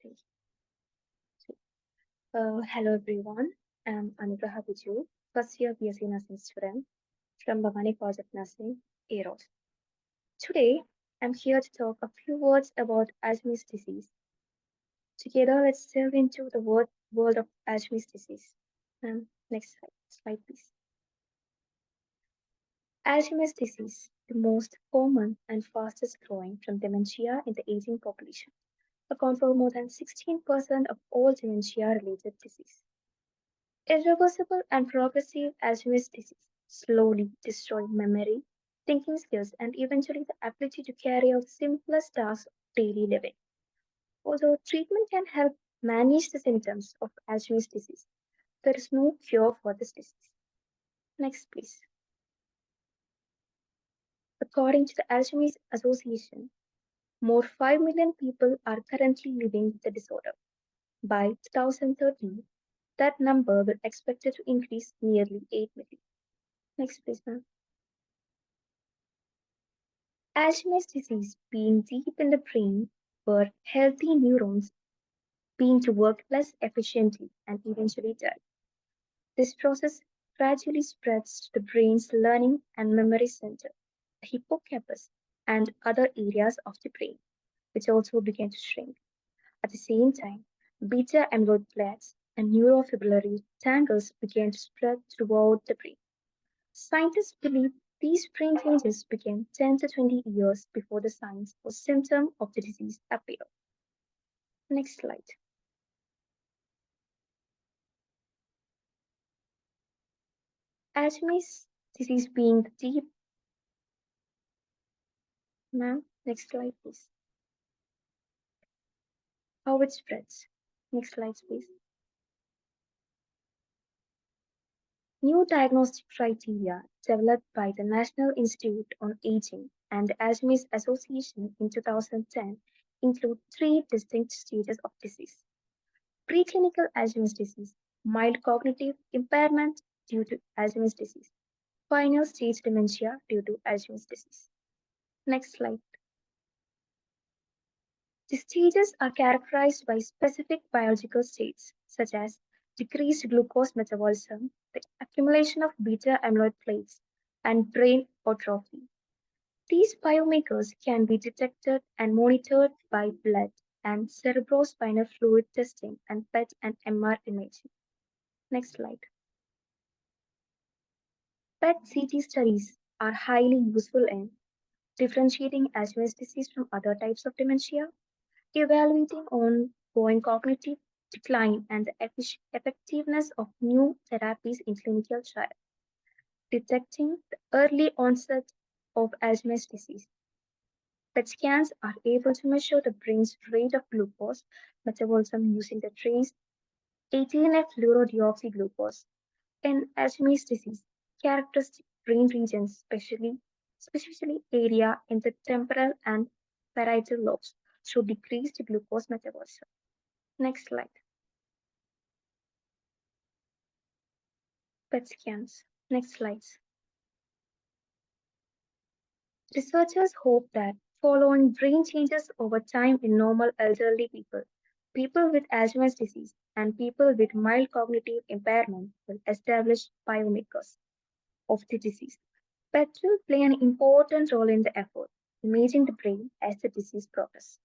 Thank you. Hello everyone. I'm Anugraha Viju, first year BSc Nursing student from Bhavani College of Nursing, Eros. Today, I'm here to talk a few words about Alzheimer's disease. Together, let's delve into the world of Alzheimer's disease. Next slide, please. Alzheimer's disease, the most common and fastest growing from dementia in the aging population, account for more than 16% of all dementia-related disease. Irreversible and progressive Alzheimer's disease slowly destroy memory, thinking skills, and eventually the ability to carry out the simplest tasks of daily living. Although treatment can help manage the symptoms of Alzheimer's disease, there is no cure for this disease. Next, please. According to the Alzheimer's Association, more 5 million people are currently living with the disorder. By 2030, that number will expected to increase nearly 8 million. Next, please, ma'am. Alzheimer's disease being deep in the brain where healthy neurons begin to work less efficiently and eventually die. This process gradually spreads to the brain's learning and memory center, the hippocampus, and other areas of the brain, which also begin to shrink. At the same time, beta amyloid plaques and neurofibrillary tangles began to spread throughout the brain. Scientists believe these brain changes began 10 to 20 years before the signs or symptoms of the disease appear. Next slide. Alzheimer's disease being the deep, ma'am. Next slide, please. How it spreads. Next slide, please. New diagnostic criteria developed by the National Institute on Aging and the Alzheimer's Association in 2010 include three distinct stages of disease. Preclinical Alzheimer's disease, mild cognitive impairment due to Alzheimer's disease, final stage dementia due to Alzheimer's disease. Next slide. The stages are characterized by specific biological states, such as decreased glucose metabolism, the accumulation of beta amyloid plaques, and brain atrophy. These biomarkers can be detected and monitored by blood and cerebrospinal fluid testing and PET and MR imaging. Next slide. PET-CT studies are highly useful in differentiating Alzheimer's disease from other types of dementia, evaluating ongoing cognitive decline and the effectiveness of new therapies in clinical trials, detecting the early onset of Alzheimer's disease. PET scans are able to measure the brain's rate of glucose metabolism using the trace 18F fluorodeoxyglucose. In Alzheimer's disease, characteristic brain regions, specifically area in the temporal and parietal lobes, show decreased glucose metabolism. Next slide. PET scans. Next slides. Researchers hope that following brain changes over time in normal elderly people, people with Alzheimer's disease, and people with mild cognitive impairment will establish biomarkers of the disease. PET will play an important role in the effort, imaging the brain as the disease progresses.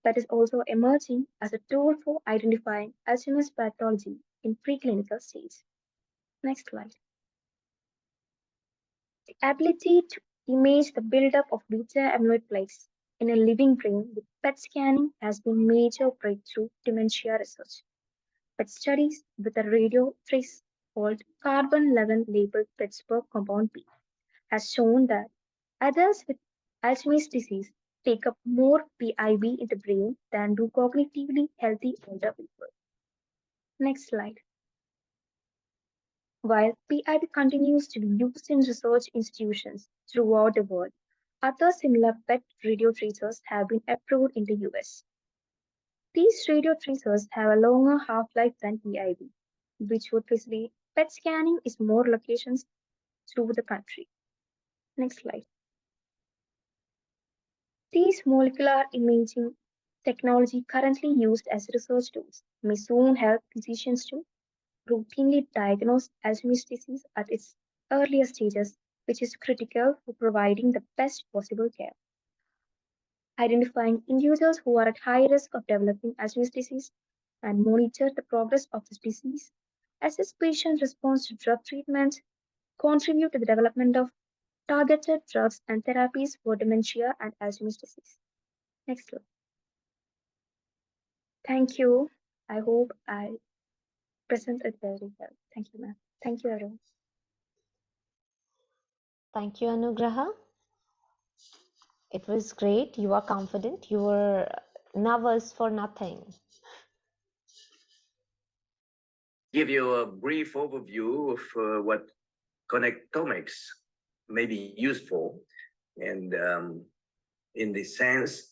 PET is also emerging as a tool for identifying Alzheimer's pathology in preclinical stage. Next slide. The ability to image the buildup of beta amyloid plaques in a living brain with PET scanning has been a major breakthrough dementia research. PET studies with a radio trace called carbon-11 labeled Pittsburgh compound B has shown that adults with Alzheimer's disease take up more PIB in the brain than do cognitively healthy older people. Next slide. While PIB continues to be used in research institutions throughout the world, other similar PET radio tracers have been approved in the US. These radio tracers have a longer half-life than PIB, which would facilitate PET scanning in more locations through the country. Next slide. These molecular imaging Technology currently used as research tools may soon help physicians to routinely diagnose Alzheimer's disease at its earlier stages, which is critical for providing the best possible care. Identifying individuals who are at high risk of developing Alzheimer's disease and monitor the progress of this disease, assess patient response to drug treatments, contribute to the development of targeted drugs and therapies for dementia and Alzheimer's disease. Next slide. Thank you. I hope I present it very well. Thank you, ma'am. Thank you, everyone. Thank you, Anugraha. It was great. You are confident. You were nervous for nothing. Give you a brief overview of what Connectomics may be used for. And in this sense,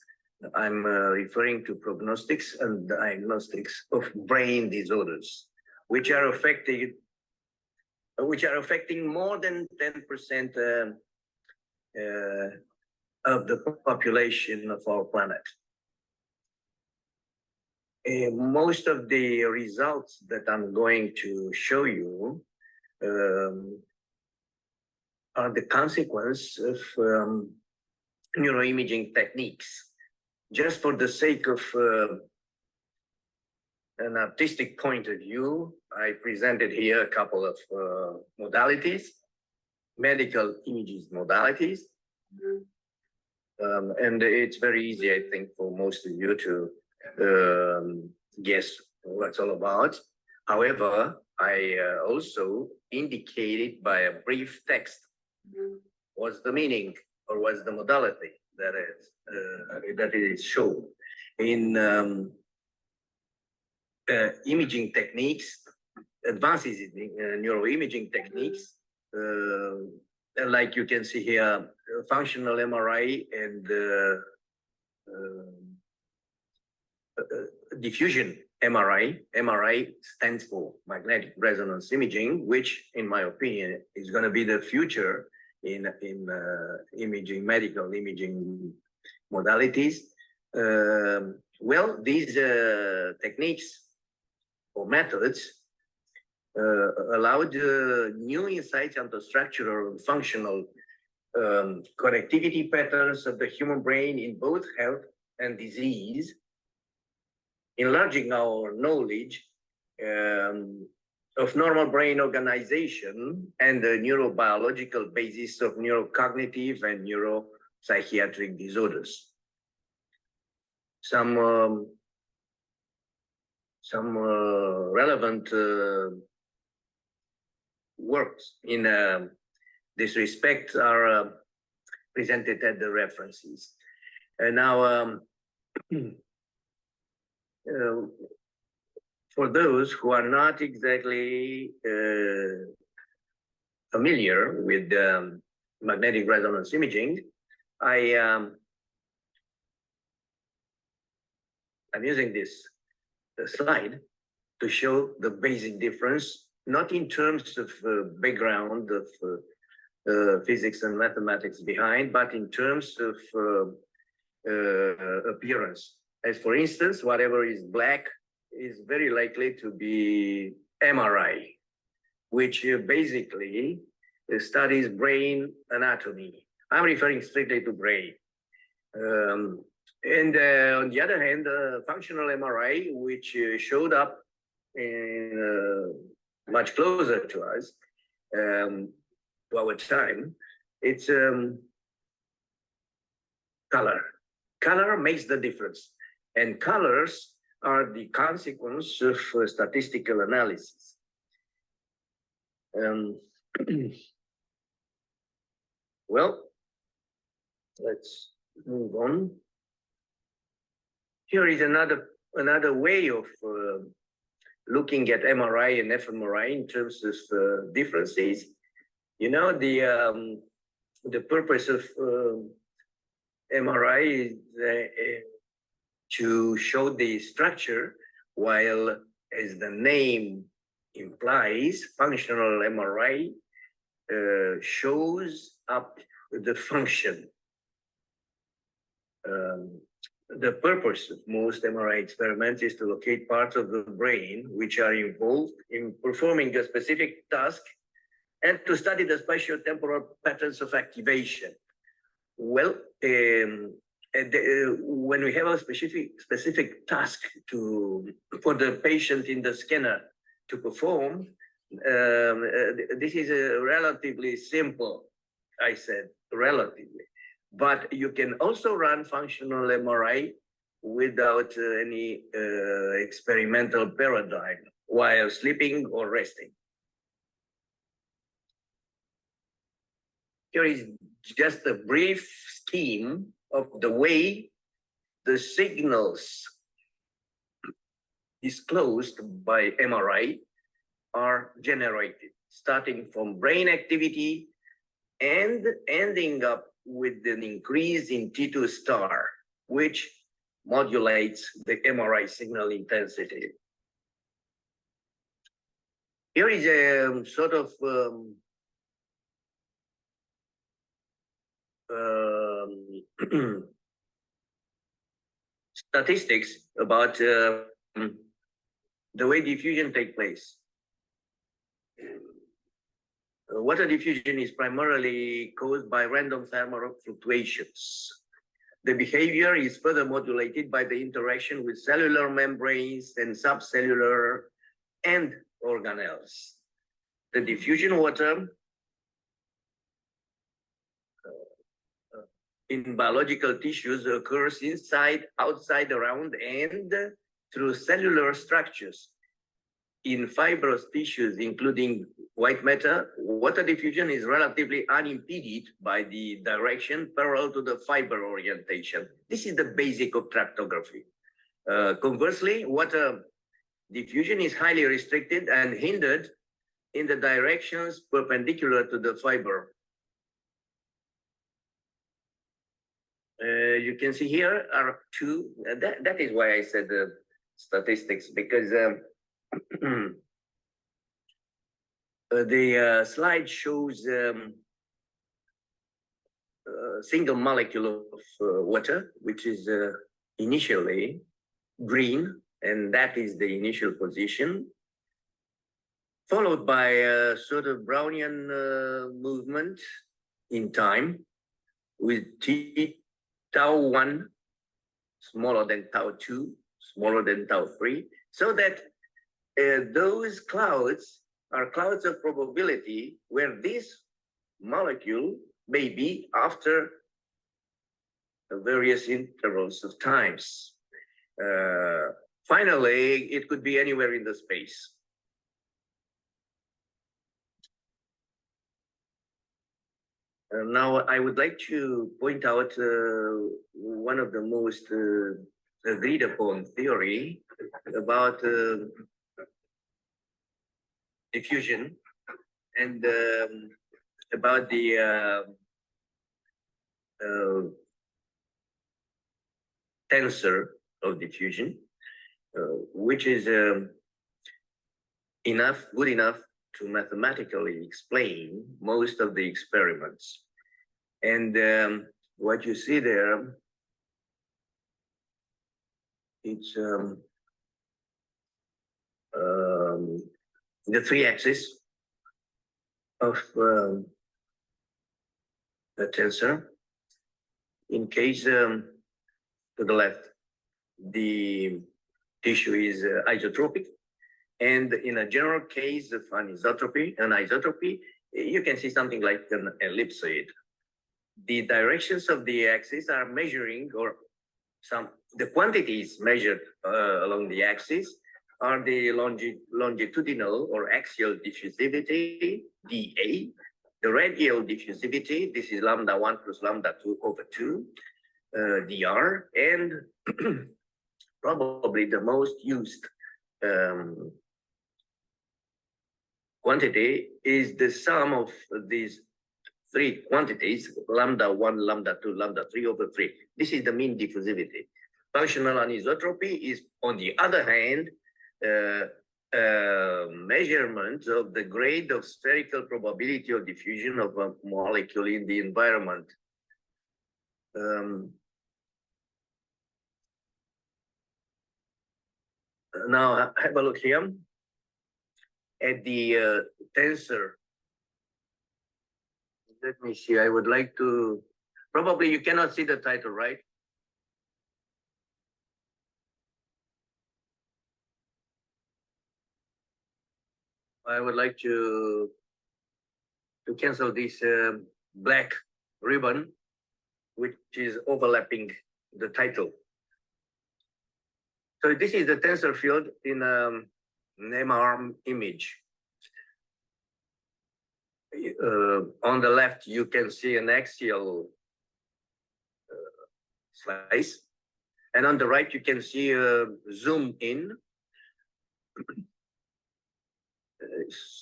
I'm referring to prognostics and diagnostics of brain disorders, which are affecting more than 10% of the population of our planet. Most of the results that I'm going to show you are the consequence of neuroimaging techniques. Just for the sake of an artistic point of view, I presented here a couple of modalities, medical images modalities. And it's very easy, I think, for most of you to guess what it's all about. However, I also indicated by a brief text what's the meaning or what's the modality that is shown in imaging techniques, advances in neuroimaging techniques, like you can see here, functional MRI and diffusion MRI. MRI stands for magnetic resonance imaging, which, in my opinion, is going to be the future in imaging, medical imaging modalities. Well, these techniques or methods allowed new insights into structural and functional connectivity patterns of the human brain in both health and disease, enlarging our knowledge of normal brain organization and the neurobiological basis of neurocognitive and neuropsychiatric disorders. Some relevant works in this respect are presented at the references. And now, for those who are not exactly familiar with magnetic resonance imaging, I'm using this slide to show the basic difference, not in terms of background of physics and mathematics behind, but in terms of appearance. As for instance, whatever is black is very likely to be MRI, which basically studies brain anatomy. I'm referring strictly to brain. And on the other hand, functional MRI, which showed up in, much closer to us, to our time, it's color. Color makes the difference. And colors are the consequence of statistical analysis. Well, let's move on. Here is another way of looking at MRI and fMRI in terms of differences. You know, the purpose of MRI is to show the structure, while, as the name implies, functional MRI shows up the function. The purpose of most MRI experiments is to locate parts of the brain which are involved in performing a specific task and to study the spatio-temporal patterns of activation. Well, when we have a specific task for the patient in the scanner to perform, this is relatively simple. I said relatively, but you can also run functional MRI without any experimental paradigm while sleeping or resting. Here is just a brief scheme of the way the signals disclosed by MRI are generated, starting from brain activity and ending up with an increase in T2 star, which modulates the MRI signal intensity. Here is a sort of statistics about the way diffusion takes place. Water diffusion is primarily caused by random thermal fluctuations. The behavior is further modulated by the interaction with cellular membranes and subcellular end organelles. The diffusion water in biological tissues occurs inside, outside, around, and through cellular structures. In fibrous tissues, including white matter, water diffusion is relatively unimpeded by the direction parallel to the fiber orientation. This is the basic of tractography. Conversely, water diffusion is highly restricted and hindered in the directions perpendicular to the fiber. You can see here are two, that is why I said the statistics, because the slide shows a single molecule of water, which is initially green, and that is the initial position, followed by a sort of Brownian movement in time with tau1 smaller than tau2, smaller than tau3, so that those clouds are clouds of probability where this molecule may be after various intervals of times. Finally, it could be anywhere in the space. Now, I would like to point out one of the most agreed upon theory about diffusion and about the tensor of diffusion, which is good enough to mathematically explain most of the experiments. And what you see there, it's the three axes of the tensor. In case to the left, the tissue is isotropic. And in a general case of anisotropy, you can see something like an ellipsoid. The directions of the axis are measuring, or the quantities measured along the axis are the longitudinal or axial diffusivity, dA, the radial diffusivity, this is lambda 1 plus lambda 2 over 2, dr, and probably the most used quantity is the sum of these three quantities, lambda 1, lambda 2, lambda 3 over 3. This is the mean diffusivity. Functional anisotropy is, on the other hand, measurement of the grade of spherical probability of diffusion of a molecule in the environment. Now have a look here at the tensor. Let me see. I would like to. Probably you cannot see the title, right? I would like to cancel this black ribbon, which is overlapping the title. So this is the tensor field in an MR image. On the left, you can see an axial slice, and on the right, you can see a zoom in,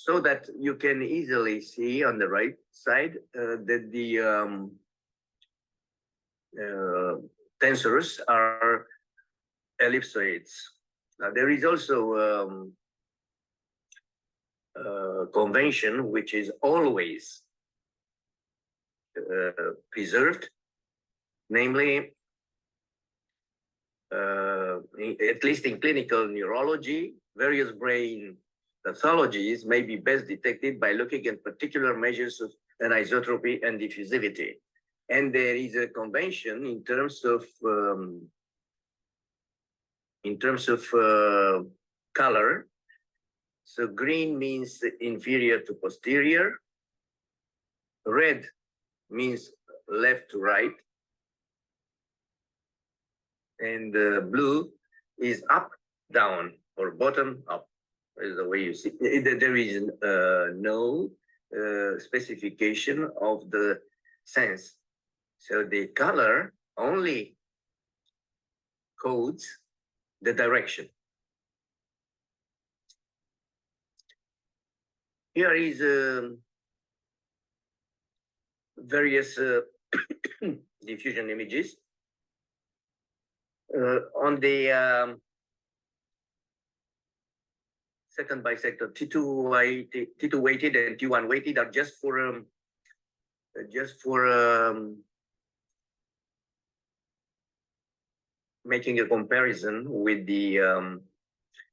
so that you can easily see on the right side that the tensors are ellipsoids. Now, there is also convention which is always preserved, namely, at least in clinical neurology, various brain pathologies may be best detected by looking at particular measures of anisotropy and diffusivity. And there is a convention in terms of color. So green means inferior to posterior, red means left to right, and blue is up, down, or bottom, up, is the way you see it. There is no specification of the sense. So the color only codes the direction. Here is various diffusion images. On the second bisector, T2 weighted and T1 weighted are just for making a comparison with the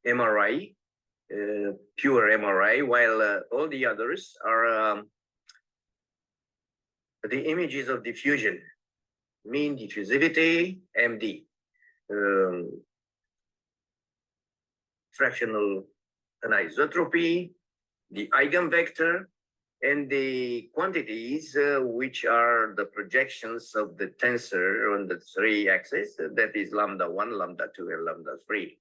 MRI, pure MRI, while all the others are the images of diffusion, mean diffusivity, MD, fractional anisotropy, the eigenvector, and the quantities which are the projections of the tensor on the three axes, that is lambda 1, lambda 2, and lambda 3.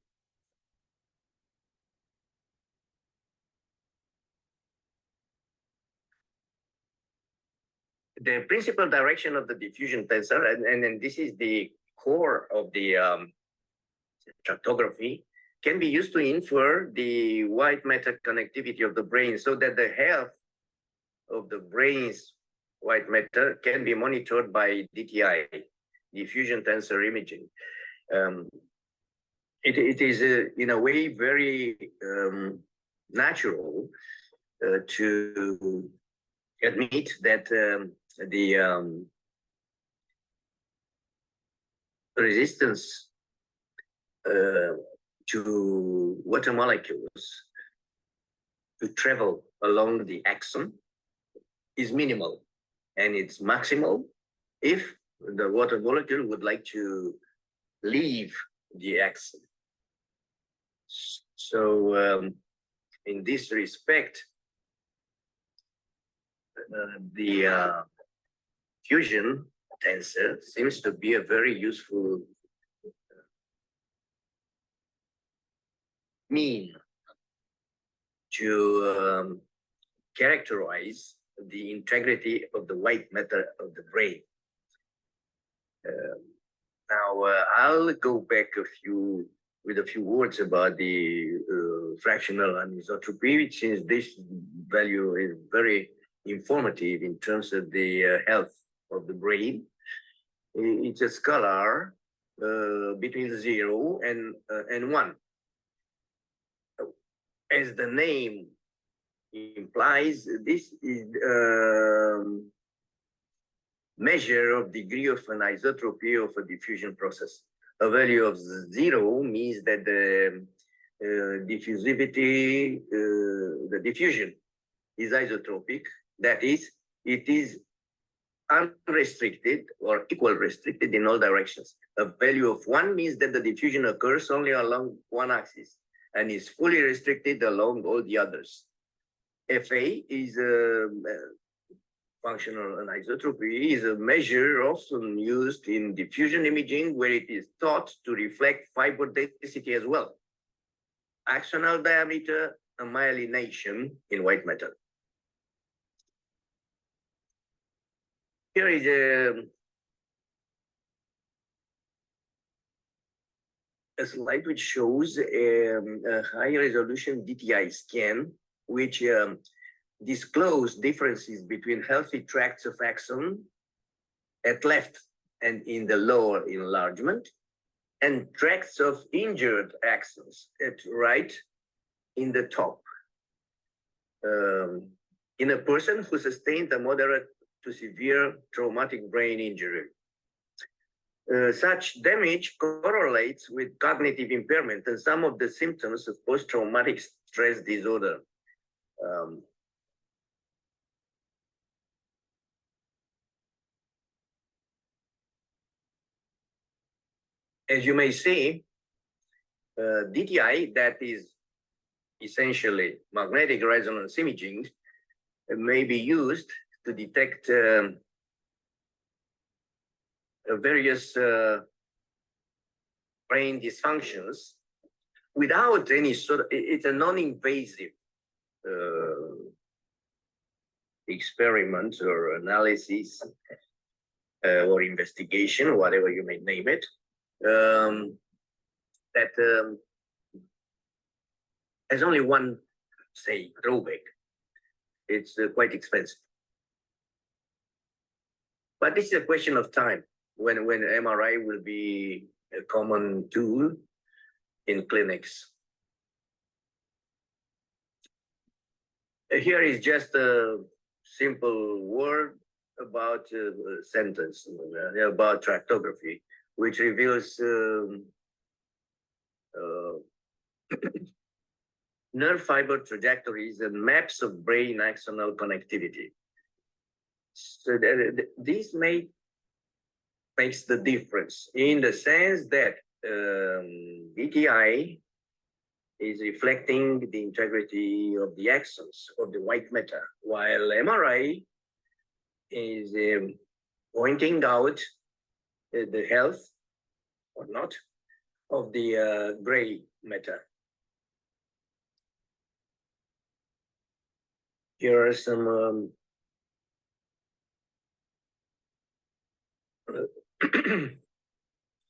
The principal direction of the diffusion tensor, and this is the core of the tractography, can be used to infer the white matter connectivity of the brain, so that the health of the brain's white matter can be monitored by DTI, diffusion tensor imaging. It is in a way very natural to admit that the resistance to water molecules to travel along the axon is minimal, and it's maximal if the water molecule would like to leave the axon. So in this respect, the fusion tensor seems to be a very useful mean to characterize the integrity of the white matter of the brain. Now, I'll go back with a few words about the fractional anisotropy, since this value is very informative in terms of the health of the brain. It's a scalar between 0 and 1. As the name implies, this is measure of degree of anisotropy of a diffusion process. A value of 0 means that the diffusivity, the diffusion is isotropic. That is, it is unrestricted or equal restricted in all directions. A value of 1 means that the diffusion occurs only along one axis and is fully restricted along all the others. FA is a functional anisotropy, is a measure often used in diffusion imaging where it is thought to reflect fiber density as well. Axonal diameter and myelination in white matter. Here is a slide which shows a high resolution DTI scan, which disclose differences between healthy tracts of axon at left and in the lower enlargement, and tracts of injured axons at right in the top. In a person who sustained a moderate to severe traumatic brain injury. Such damage correlates with cognitive impairment and some of the symptoms of post-traumatic stress disorder. As you may see, DTI, that is essentially magnetic resonance imaging, may be used to detect various brain dysfunctions without any sort of, it's a non-invasive experiment or analysis or investigation, whatever you may name it, that has only one, say, drawback. It's quite expensive. But this is a question of time when MRI will be a common tool in clinics. Here is just a simple word about sentence about tractography, which reveals nerve fiber trajectories and maps of brain axonal connectivity. So this makes the difference in the sense that DTI is reflecting the integrity of the axons of the white matter, while MRI is pointing out the health or not of the gray matter. Here are some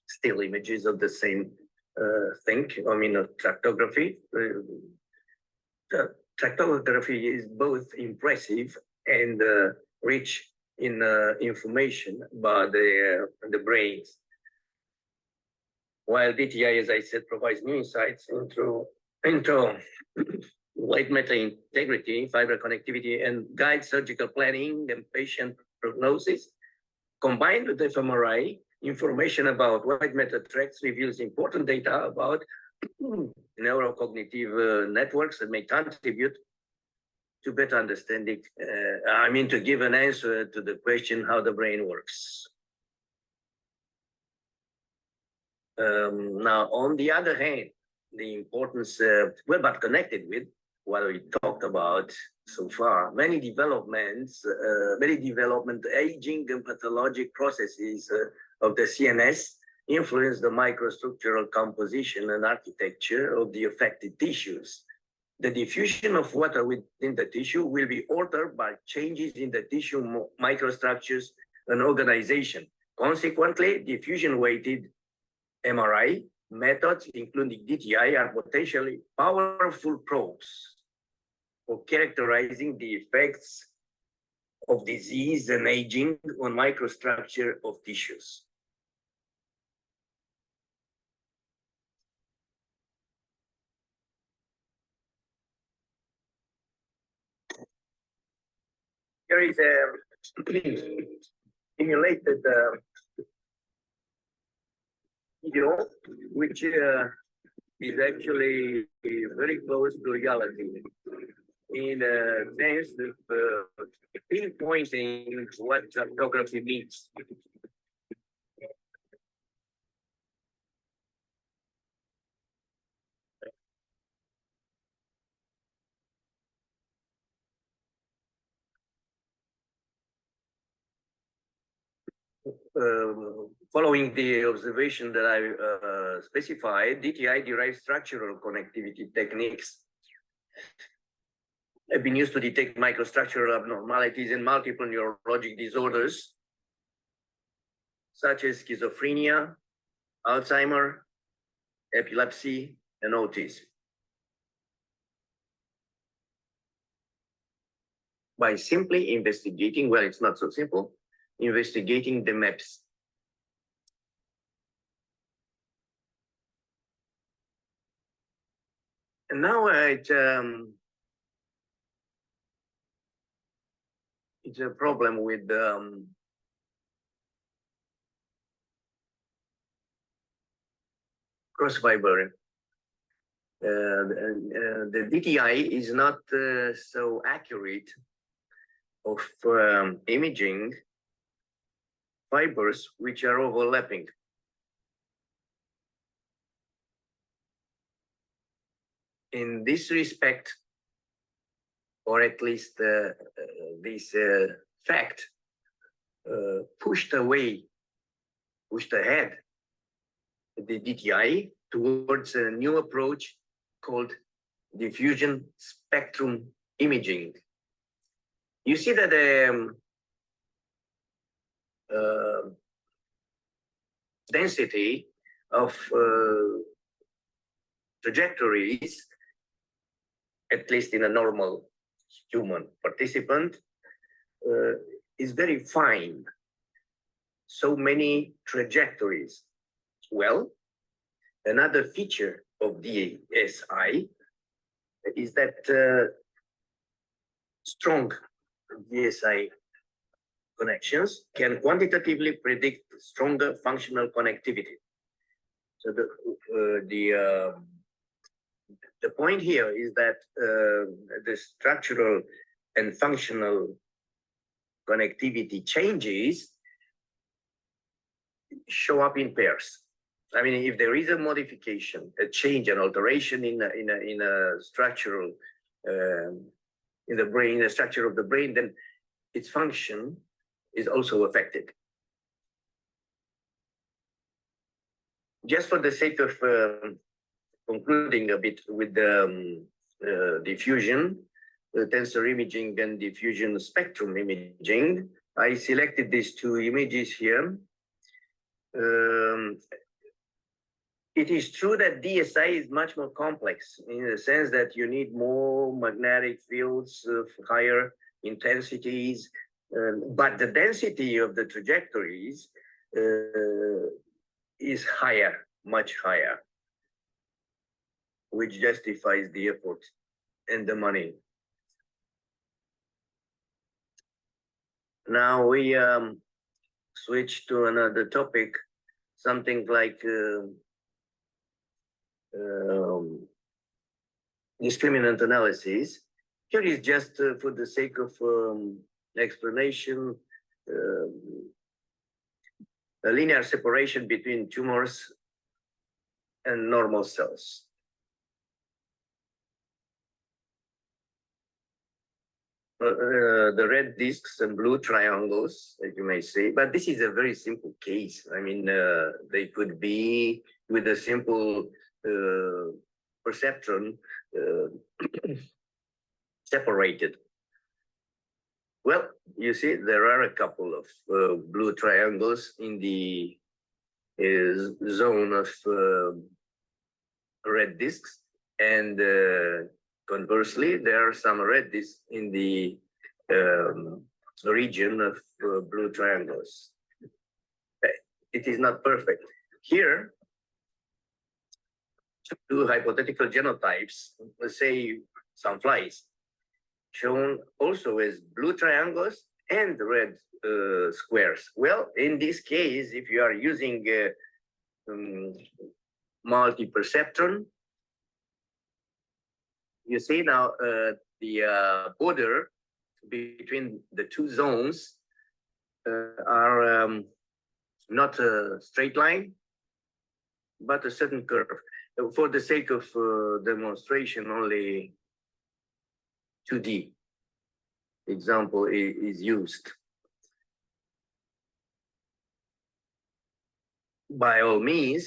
still images of the same thing. I mean, tractography. Tractography is both impressive and rich in information about the brains. While DTI, as I said, provides new insights into white matter integrity, fiber connectivity, and guides surgical planning and patient prognosis. Combined with fMRI, information about white matter tracts reveals important data about neurocognitive networks that may contribute to better understanding, to give an answer to the question how the brain works. Now, on the other hand, the importance, but connected with what we talked about so far, many development aging and pathologic processes of the CNS influence the microstructural composition and architecture of the affected tissues. The diffusion of water within the tissue will be altered by changes in the tissue microstructures and organization. Consequently, diffusion-weighted MRI methods, including DTI, are potentially powerful probes for characterizing the effects of disease and aging on microstructure of tissues. Here is a simulated video which is actually very close to reality in a sense of pinpointing what cryptography means. Following the observation that I specified, DTI derived structural connectivity techniques have been used to detect microstructural abnormalities in multiple neurologic disorders, such as schizophrenia, Alzheimer, epilepsy, and autism. By simply investigating, well, it's not so simple, investigating the maps. And now it's a problem with cross-fiber. The DTI is not so accurate of imaging fibers which are overlapping. In this respect, or at least this fact pushed ahead the DTI towards a new approach called diffusion spectrum imaging. You see that the density of trajectories, at least in a normal human participant, is very fine. So many trajectories. Well, another feature of DSI is that strong DSI connections can quantitatively predict stronger functional connectivity. So the point here is that the structural and functional connectivity changes show up in pairs. I mean, if there is a modification, a change, an alteration in a structural in the brain, the structure of the brain, then its function is also affected. Just for the sake of concluding a bit with the diffusion, tensor imaging and diffusion spectrum imaging, I selected these two images here. It is true that DSI is much more complex in the sense that you need more magnetic fields of higher intensities, but the density of the trajectories is higher, much higher, which justifies the effort and the money. Now we switch to another topic, something like discriminant analysis. Here is just for the sake of explanation, a linear separation between tumors and normal cells. The red discs and blue triangles, as you may say, but this is a very simple case. I mean, they could be with a simple perceptron separated. Well, you see, there are a couple of blue triangles in the zone of red discs, and conversely, there are some red discs in the region of blue triangles. It is not perfect. Here, two hypothetical genotypes, let's say some flies, shown also as blue triangles and red squares. Well, in this case, if you are using multi-perceptron, you see now the border between the two zones are not a straight line, but a certain curve. For the sake of demonstration, only 2D example is used. By all means,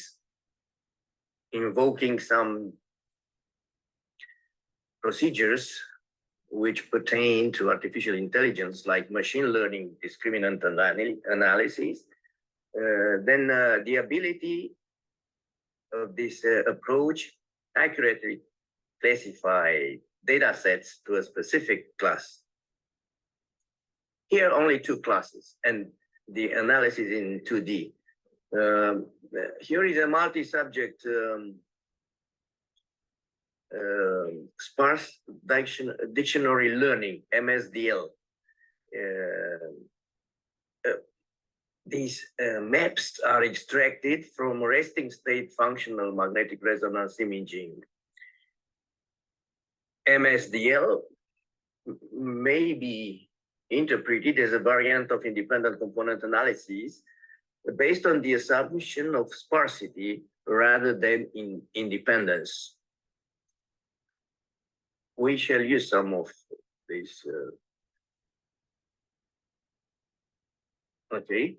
invoking some procedures which pertain to artificial intelligence, like machine learning discriminant analysis, then the ability of this approach accurately classify data sets to a specific class. Here, only two classes, and the analysis in 2D. Here is a multi-subject sparse dictionary learning, MSDL. These maps are extracted from resting state functional magnetic resonance imaging. MSDL may be interpreted as a variant of independent component analysis based on the assumption of sparsity rather than independence. We shall use some of these. Okay.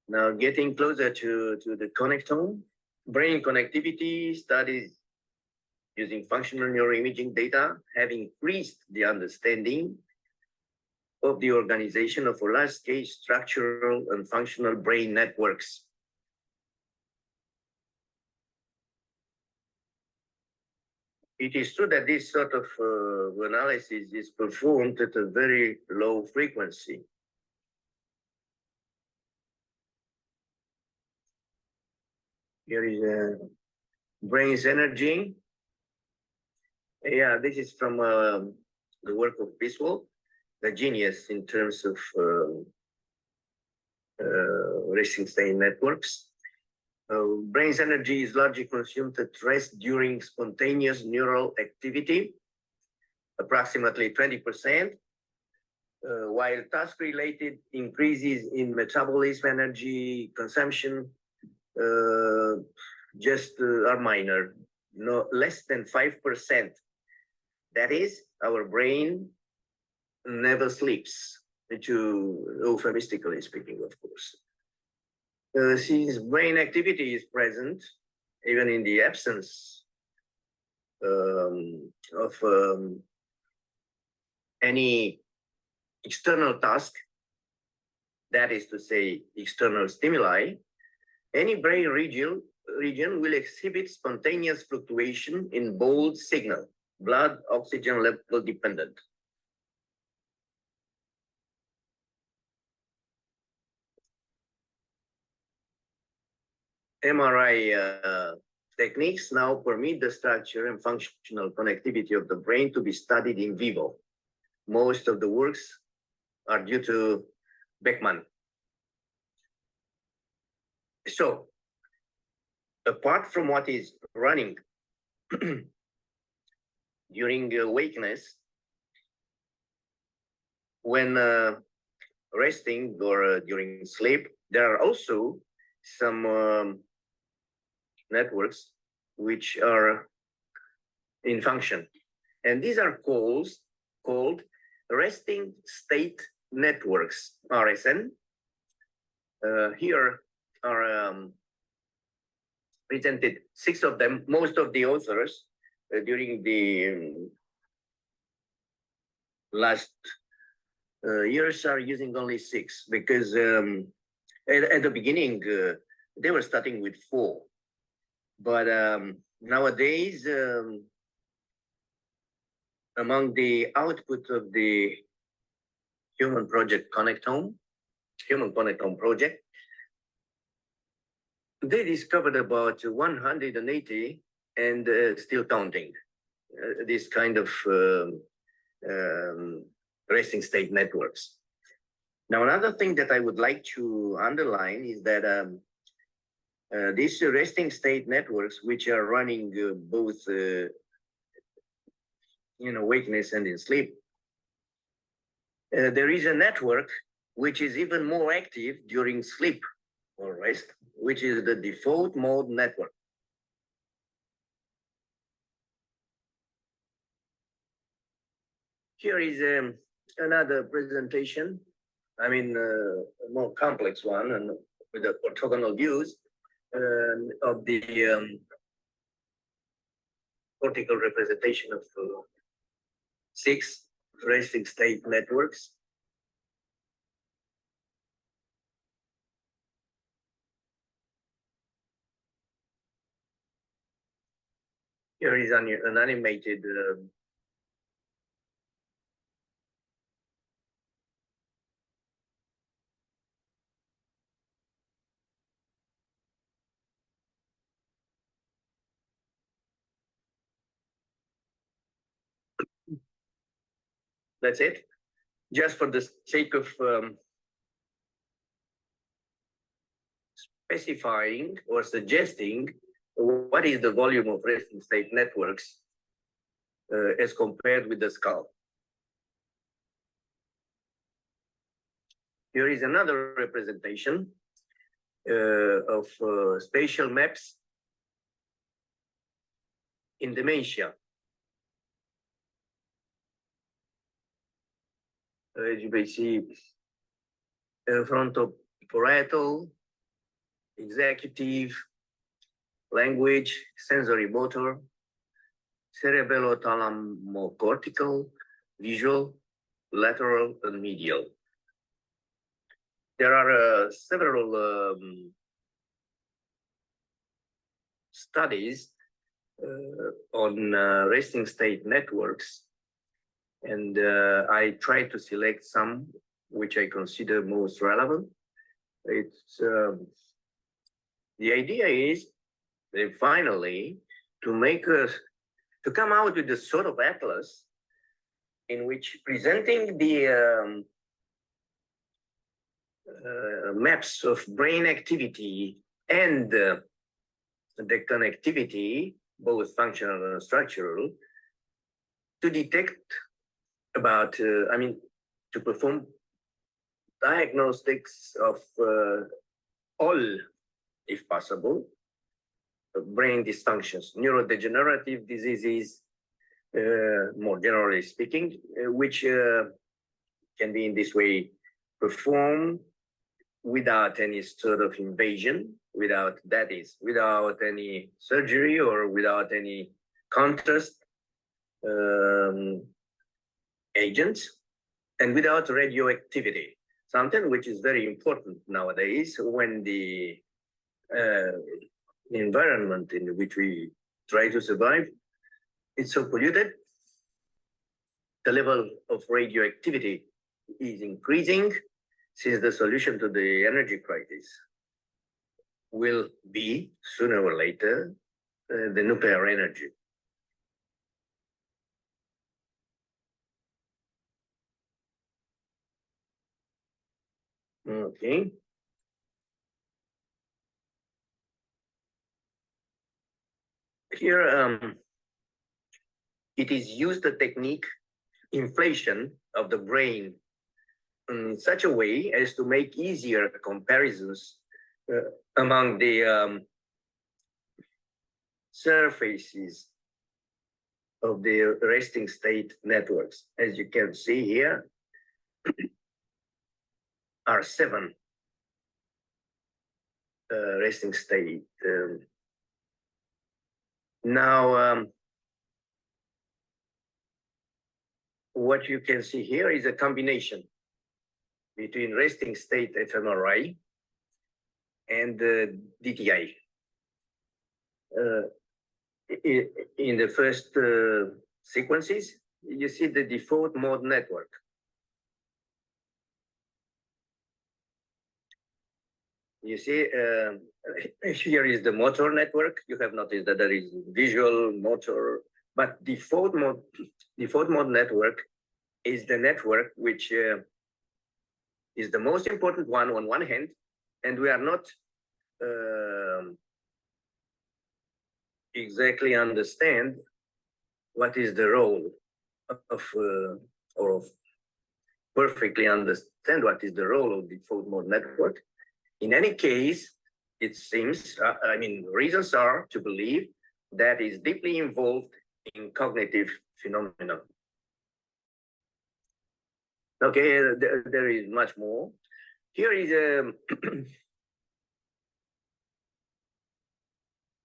Now getting closer to the connectome, brain connectivity studies using functional neuroimaging data have increased the understanding of the organization of large-scale structural and functional brain networks. It is true that this sort of analysis is performed at a very low frequency. Here is brain's energy. Yeah, this is from the work of Biswell, the genius in terms of resting state networks. Brain's energy is largely consumed at rest during spontaneous neural activity, approximately 20%, while task-related increases in metabolism energy consumption just are minor, no less than 5%. That is, our brain never sleeps, euphemistically speaking, of course. Since brain activity is present, even in the absence of any external task, that is to say, external stimuli, any brain region will exhibit spontaneous fluctuation in bold signal, blood oxygen level dependent. MRI techniques now permit the structure and functional connectivity of the brain to be studied in vivo. Most of the works are due to Beckman. So, apart from what is running during awakeness, when resting or during sleep, there are also some networks which are in function. And these are called resting state networks, RSN. Here are presented 6 of them. Most of the authors during the last years are using only 6 because at the beginning they were starting with 4. But nowadays, among the output of the human project Human Connectome project, they discovered about 180 and still counting this kind of resting state networks. Now, another thing that I would like to underline is that these resting state networks, which are running both in awakeness and in sleep. There is a network which is even more active during sleep or rest, which is the default mode network. Here is another presentation, I mean, a more complex one, and with the orthogonal views of the cortical representation of 6 resting state networks. Here is an animated that's it. Just for the sake of specifying or suggesting what is the volume of resting state networks as compared with the skull. Here is another representation of spatial maps in dementia. As you may see, frontoparietal, executive, language, sensory motor, cerebellothalamocortical, visual, lateral, and medial. There are several studies on resting state networks, and I try to select some which I consider most relevant. It's the idea is that finally to come out with a sort of atlas in which presenting the maps of brain activity and the connectivity, both functional and structural, to detect about, to perform diagnostics of all, if possible, brain dysfunctions, neurodegenerative diseases, more generally speaking, which can be in this way performed without any sort of invasion, without any surgery or without any contrast agents, and without radioactivity, something which is very important nowadays when the environment in which we try to survive is so polluted. The level of radioactivity is increasing, since the solution to the energy crisis will be, sooner or later, the nuclear energy. Okay. Here, it is used the technique inflation of the brain in such a way as to make easier comparisons among the surfaces of the resting state networks. As you can see here, are 7 resting state. Now, what you can see here is a combination between resting state fMRI and DTI. In the first sequences, you see the default mode network. You see, here is the motor network. You have noticed that there is visual, motor, but default mode network is the network which is the most important one on one hand, and we are not exactly understand what is the role or of perfectly understand what is the role of the default mode network. In any case, it seems, reasons are to believe that is deeply involved in cognitive phenomena. Okay, there is much more. Here is a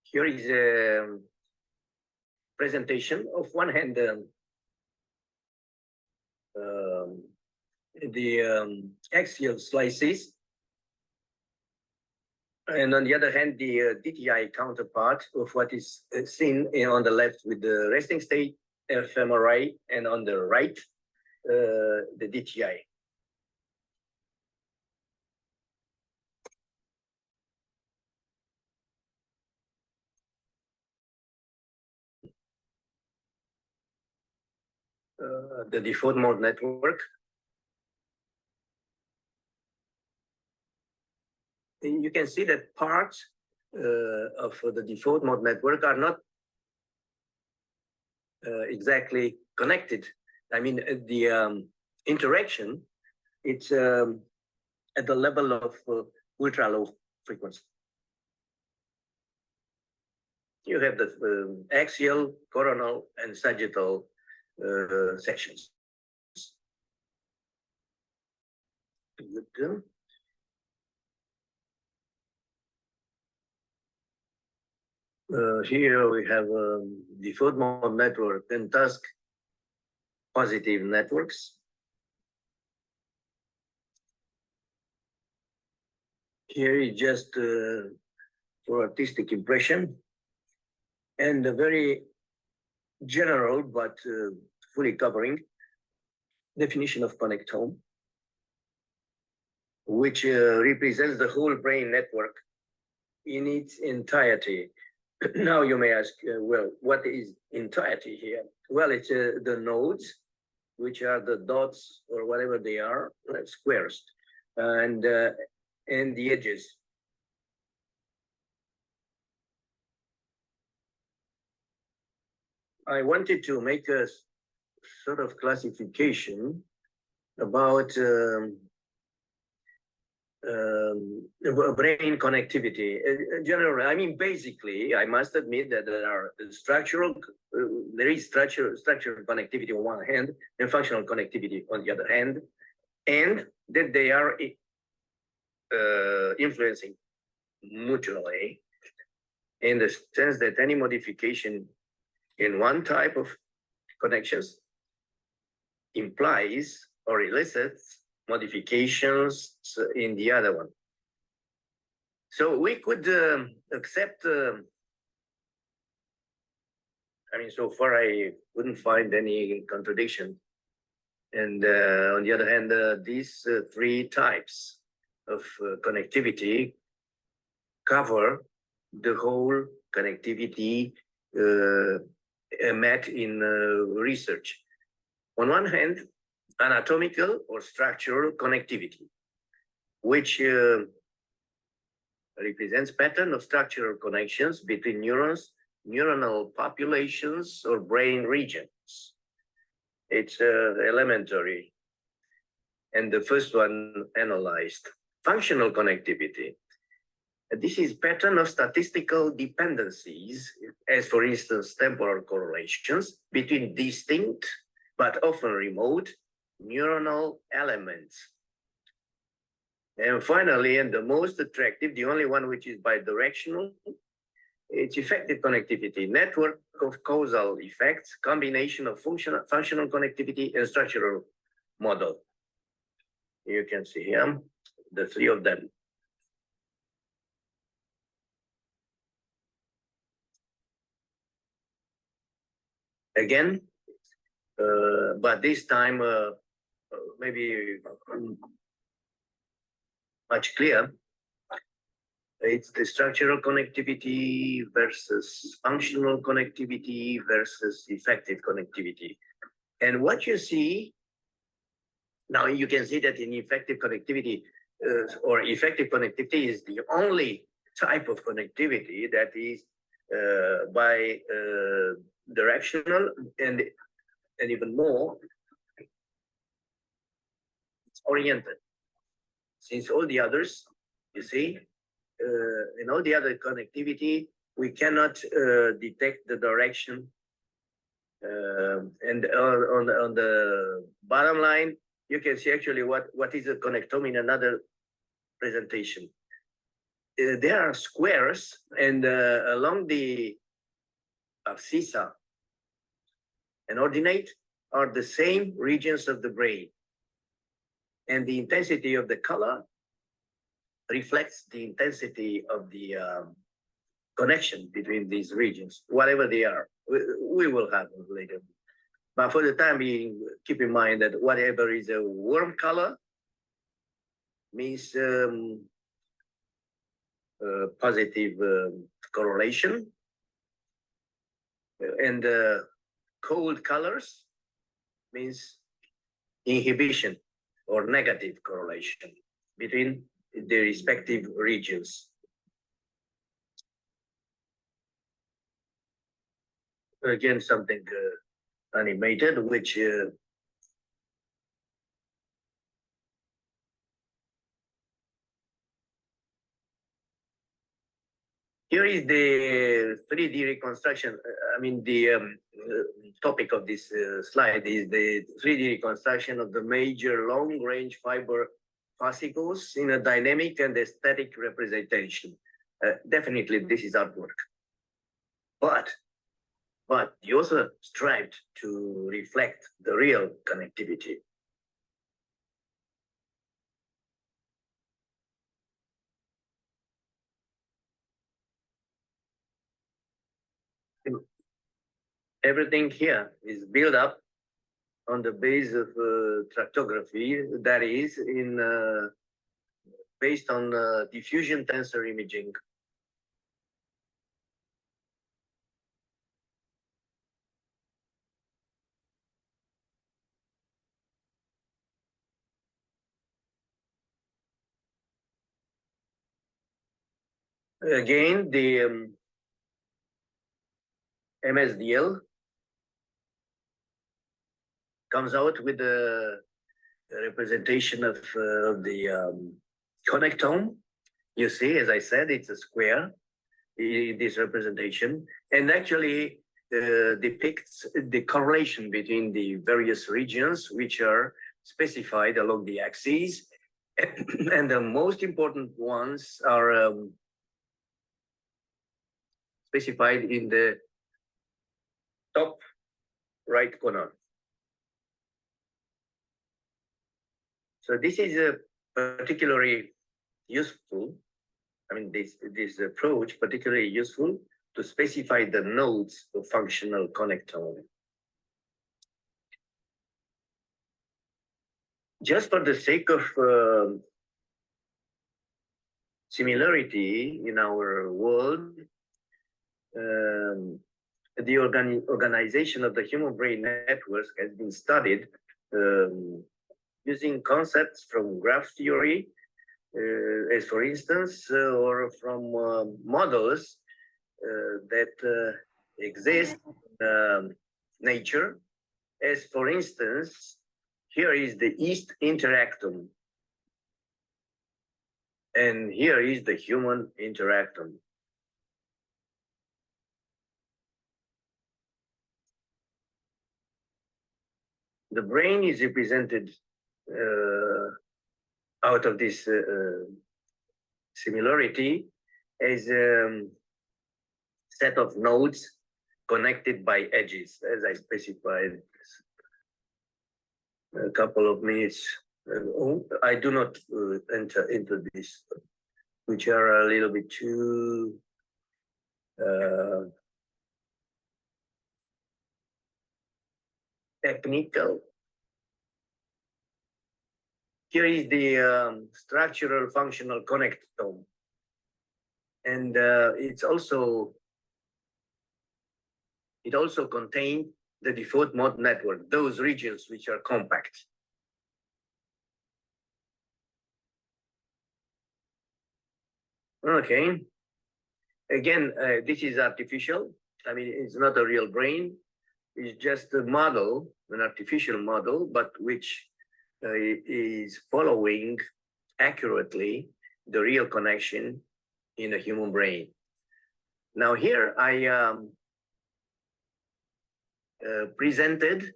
here is a presentation of one hand the axial slices, and on the other hand, the DTI counterpart of what is seen on the left with the resting state fMRI, and on the right, the DTI. The default mode network. You can see that parts of the default mode network are not exactly connected. I mean, the interaction, it's at the level of ultra low frequency. You have the axial, coronal, and sagittal sections. Good. Here we have default mode network and task positive networks. Here is just for artistic impression, and a very general but fully covering definition of connectome, which represents the whole brain network in its entirety. Now you may ask, well, what is entirety here? Well, it's the nodes, which are the dots or whatever they are, like squares, and the edges. I wanted to make a sort of classification about brain connectivity. Generally, I mean, basically, I must admit that there is structural connectivity on one hand and functional connectivity on the other hand, and that they are influencing mutually, in the sense that any modification in one type of connections implies or elicits modifications in the other one. So we could accept, so far I couldn't find any contradiction. And on the other hand, these three types of connectivity cover the whole connectivity met in research. On one hand, anatomical or structural connectivity, which represents pattern of structural connections between neurons, neuronal populations, or brain regions. It's elementary. And the first one analyzed. Functional connectivity. This is pattern of statistical dependencies, as for instance, temporal correlations between distinct but often remote neuronal elements. And finally, and the most attractive, the only one which is bidirectional, it's effective connectivity, network of causal effects, combination of functional connectivity and structural model. You can see here the three of them. Again, but this time maybe much clearer. It's the structural connectivity versus functional connectivity versus effective connectivity. And what you see, now you can see that in effective connectivity or effective connectivity is the only type of connectivity that is bi-directional and and even more, it's oriented. Since all the others, you see, in all the other connectivity, we cannot detect the direction. And on the bottom line, you can see actually what is a connectome in another presentation. There are squares, and along the abscissa and ordinate are the same regions of the brain. And the intensity of the color reflects the intensity of the connection between these regions, whatever they are. We will have them later. But for the time being, keep in mind that whatever is a warm color means positive correlation, and cold colors means inhibition or negative correlation between the respective regions. Again, something animated, which here is the 3D reconstruction. I mean, the topic of this slide is the 3D reconstruction of the major long-range fiber fascicles in a dynamic and aesthetic representation. Definitely, this is artwork. But the author strived to reflect the real connectivity. Everything here is built up on the base of tractography, that is based on diffusion tensor imaging. Again, the MSDL comes out with a representation of the connectome. You see, as I said, it's a square in this representation, and actually depicts the correlation between the various regions which are specified along the axes. And the most important ones are specified in the top right corner. So this is particularly useful. I mean, this approach particularly useful to specify the nodes of functional connectome. Just for the sake of similarity in our world, the organization of the human brain networks has been studied using concepts from graph theory, as for instance, or from models that exist in nature, as for instance, here is the East interactome, and here is the human interactome. The brain is represented out of this similarity as a set of nodes connected by edges, as I specified a couple of minutes ago. I do not enter into this, which are a little bit too technical. Here is the structural functional connectome, and it also contains the default mode network, those regions which are compact. Okay. Again, this is artificial. I mean, it's not a real brain. It's just a model an artificial model, but which is following accurately the real connection in the human brain. Now here I presented,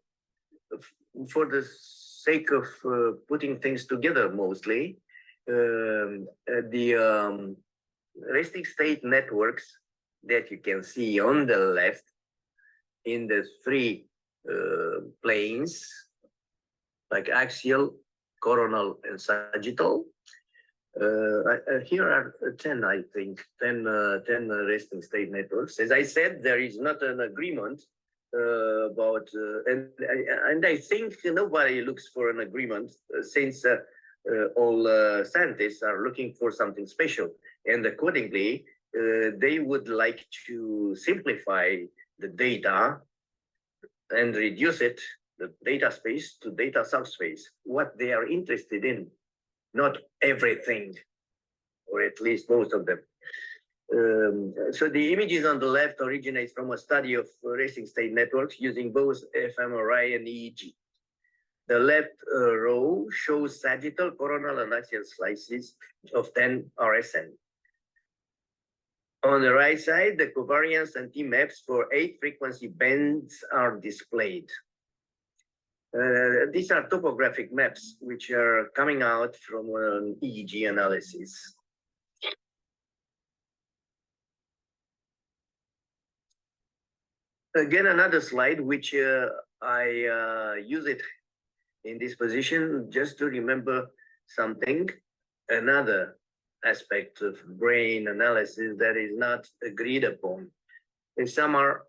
for the sake of putting things together mostly, the resting state networks that you can see on the left in the three planes, like axial, coronal, and sagittal. Here are 10, I think, 10 resting state networks. As I said, there is not an agreement about, and I think nobody looks for an agreement since all scientists are looking for something special. And accordingly, they would like to simplify the data and reduce it, the data space, to data subspace, what they are interested in, not everything, or at least most of them. So the images on the left originate from a study of resting state networks using both fMRI and EEG. The left row shows sagittal, coronal, and axial slices of 10 RSN. On the right side, the covariance and T-maps for 8 frequency bands are displayed. These are topographic maps which are coming out from an EEG analysis. Again, another slide which I use it in this position just to remember something, another aspect of brain analysis that is not agreed upon. And some are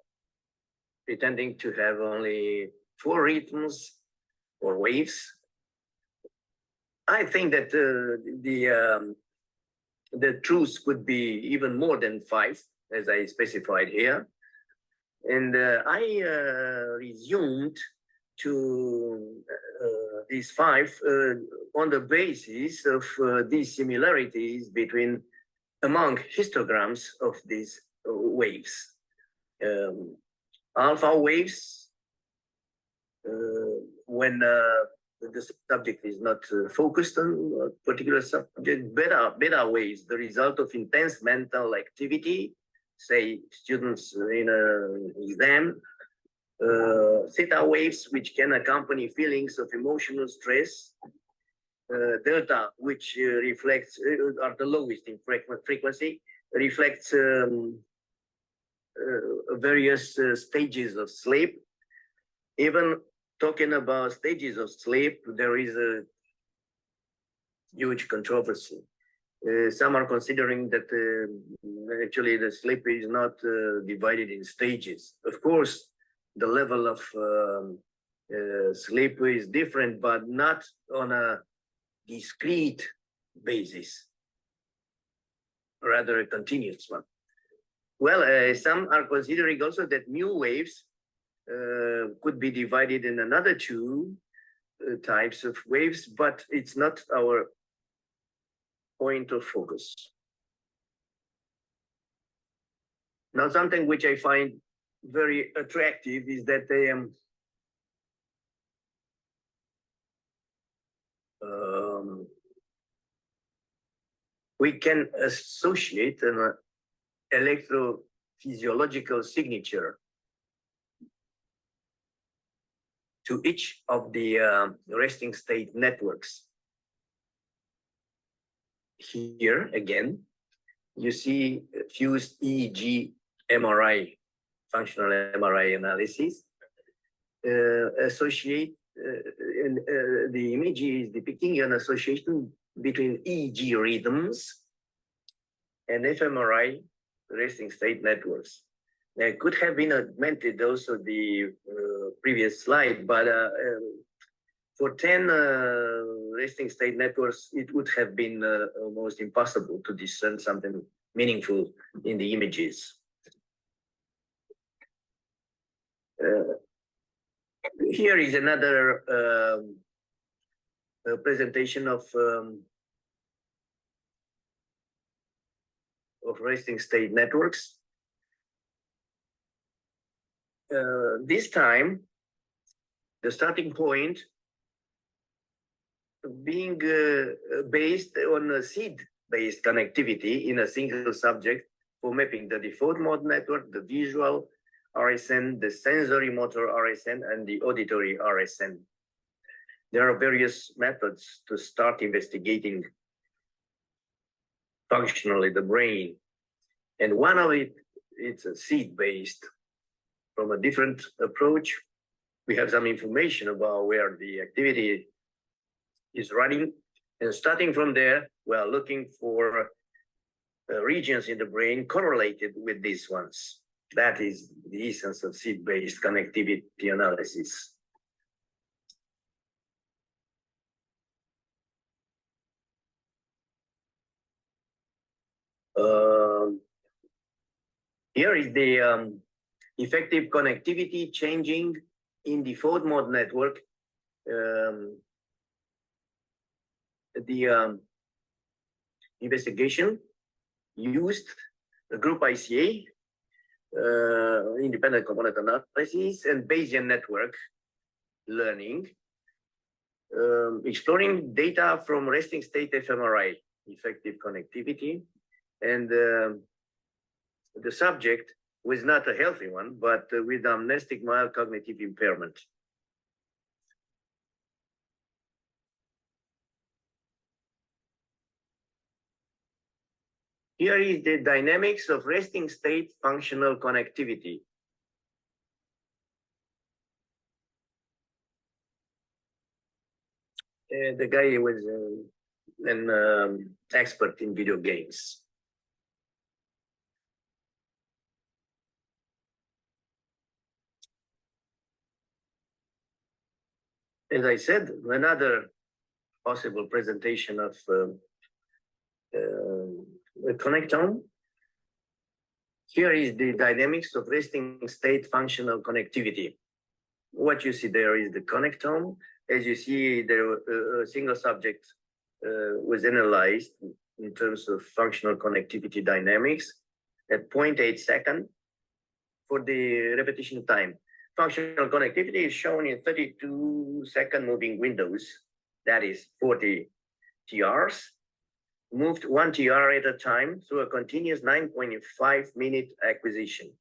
pretending to have only 4 rhythms or waves. I think that the truth could be even more than 5, as I specified here. And I resumed to these 5 on the basis of these similarities between among histograms of these waves. Alpha waves, when the subject is not focused on a particular subject. Beta waves, the result of intense mental activity, say students in an exam. Theta waves, which can accompany feelings of emotional stress. Delta, which reflects, are the lowest in frequency, reflects various stages of sleep. Even talking about stages of sleep, there is a huge controversy. Some are considering that actually the sleep is not divided in stages. Of course, the level of sleep is different, but not on a discrete basis, rather a continuous one. Well, some are considering also that mu waves could be divided in another 2 types of waves, but it's not our point of focus. Now, something which I find very attractive is that they we can associate an electrophysiological signature to each of the resting state networks. Here again, you see fused EEG MRI, functional MRI analysis. The image is depicting an association between EEG rhythms and fMRI resting state networks. Now, it could have been augmented also the previous slide, but for 10 resting state networks, it would have been almost impossible to discern something meaningful in the images. Here is another presentation of resting state networks. This time, The starting point being based on a seed-based connectivity in a single subject for mapping the default mode network, the visual RSN, the sensory motor RSN, and the auditory RSN. There are various methods to start investigating functionally the brain. And one of it's a seed-based. From a different approach, we have some information about where the activity is running. And starting from there, we are looking for regions in the brain correlated with these ones. That is the essence of seed-based connectivity analysis. Here is the effective connectivity changing in default mode network. The investigation used the group ICA, independent component analysis, and Bayesian network learning, exploring data from resting state fMRI, effective connectivity, and the subject was not a healthy one, but with amnestic mild cognitive impairment. Here is the dynamics of resting state functional connectivity. The guy was an expert in video games. As I said, another possible presentation of the connectome. Here is the dynamics of resting state functional connectivity. What you see there is the connectome. As you see, the single subject was analyzed in terms of functional connectivity dynamics at 0.8 seconds for the repetition time. Functional connectivity is shown in 32-second moving windows, that is 40 TRs, moved 1 TR at a time through a continuous 9.5-minute acquisition.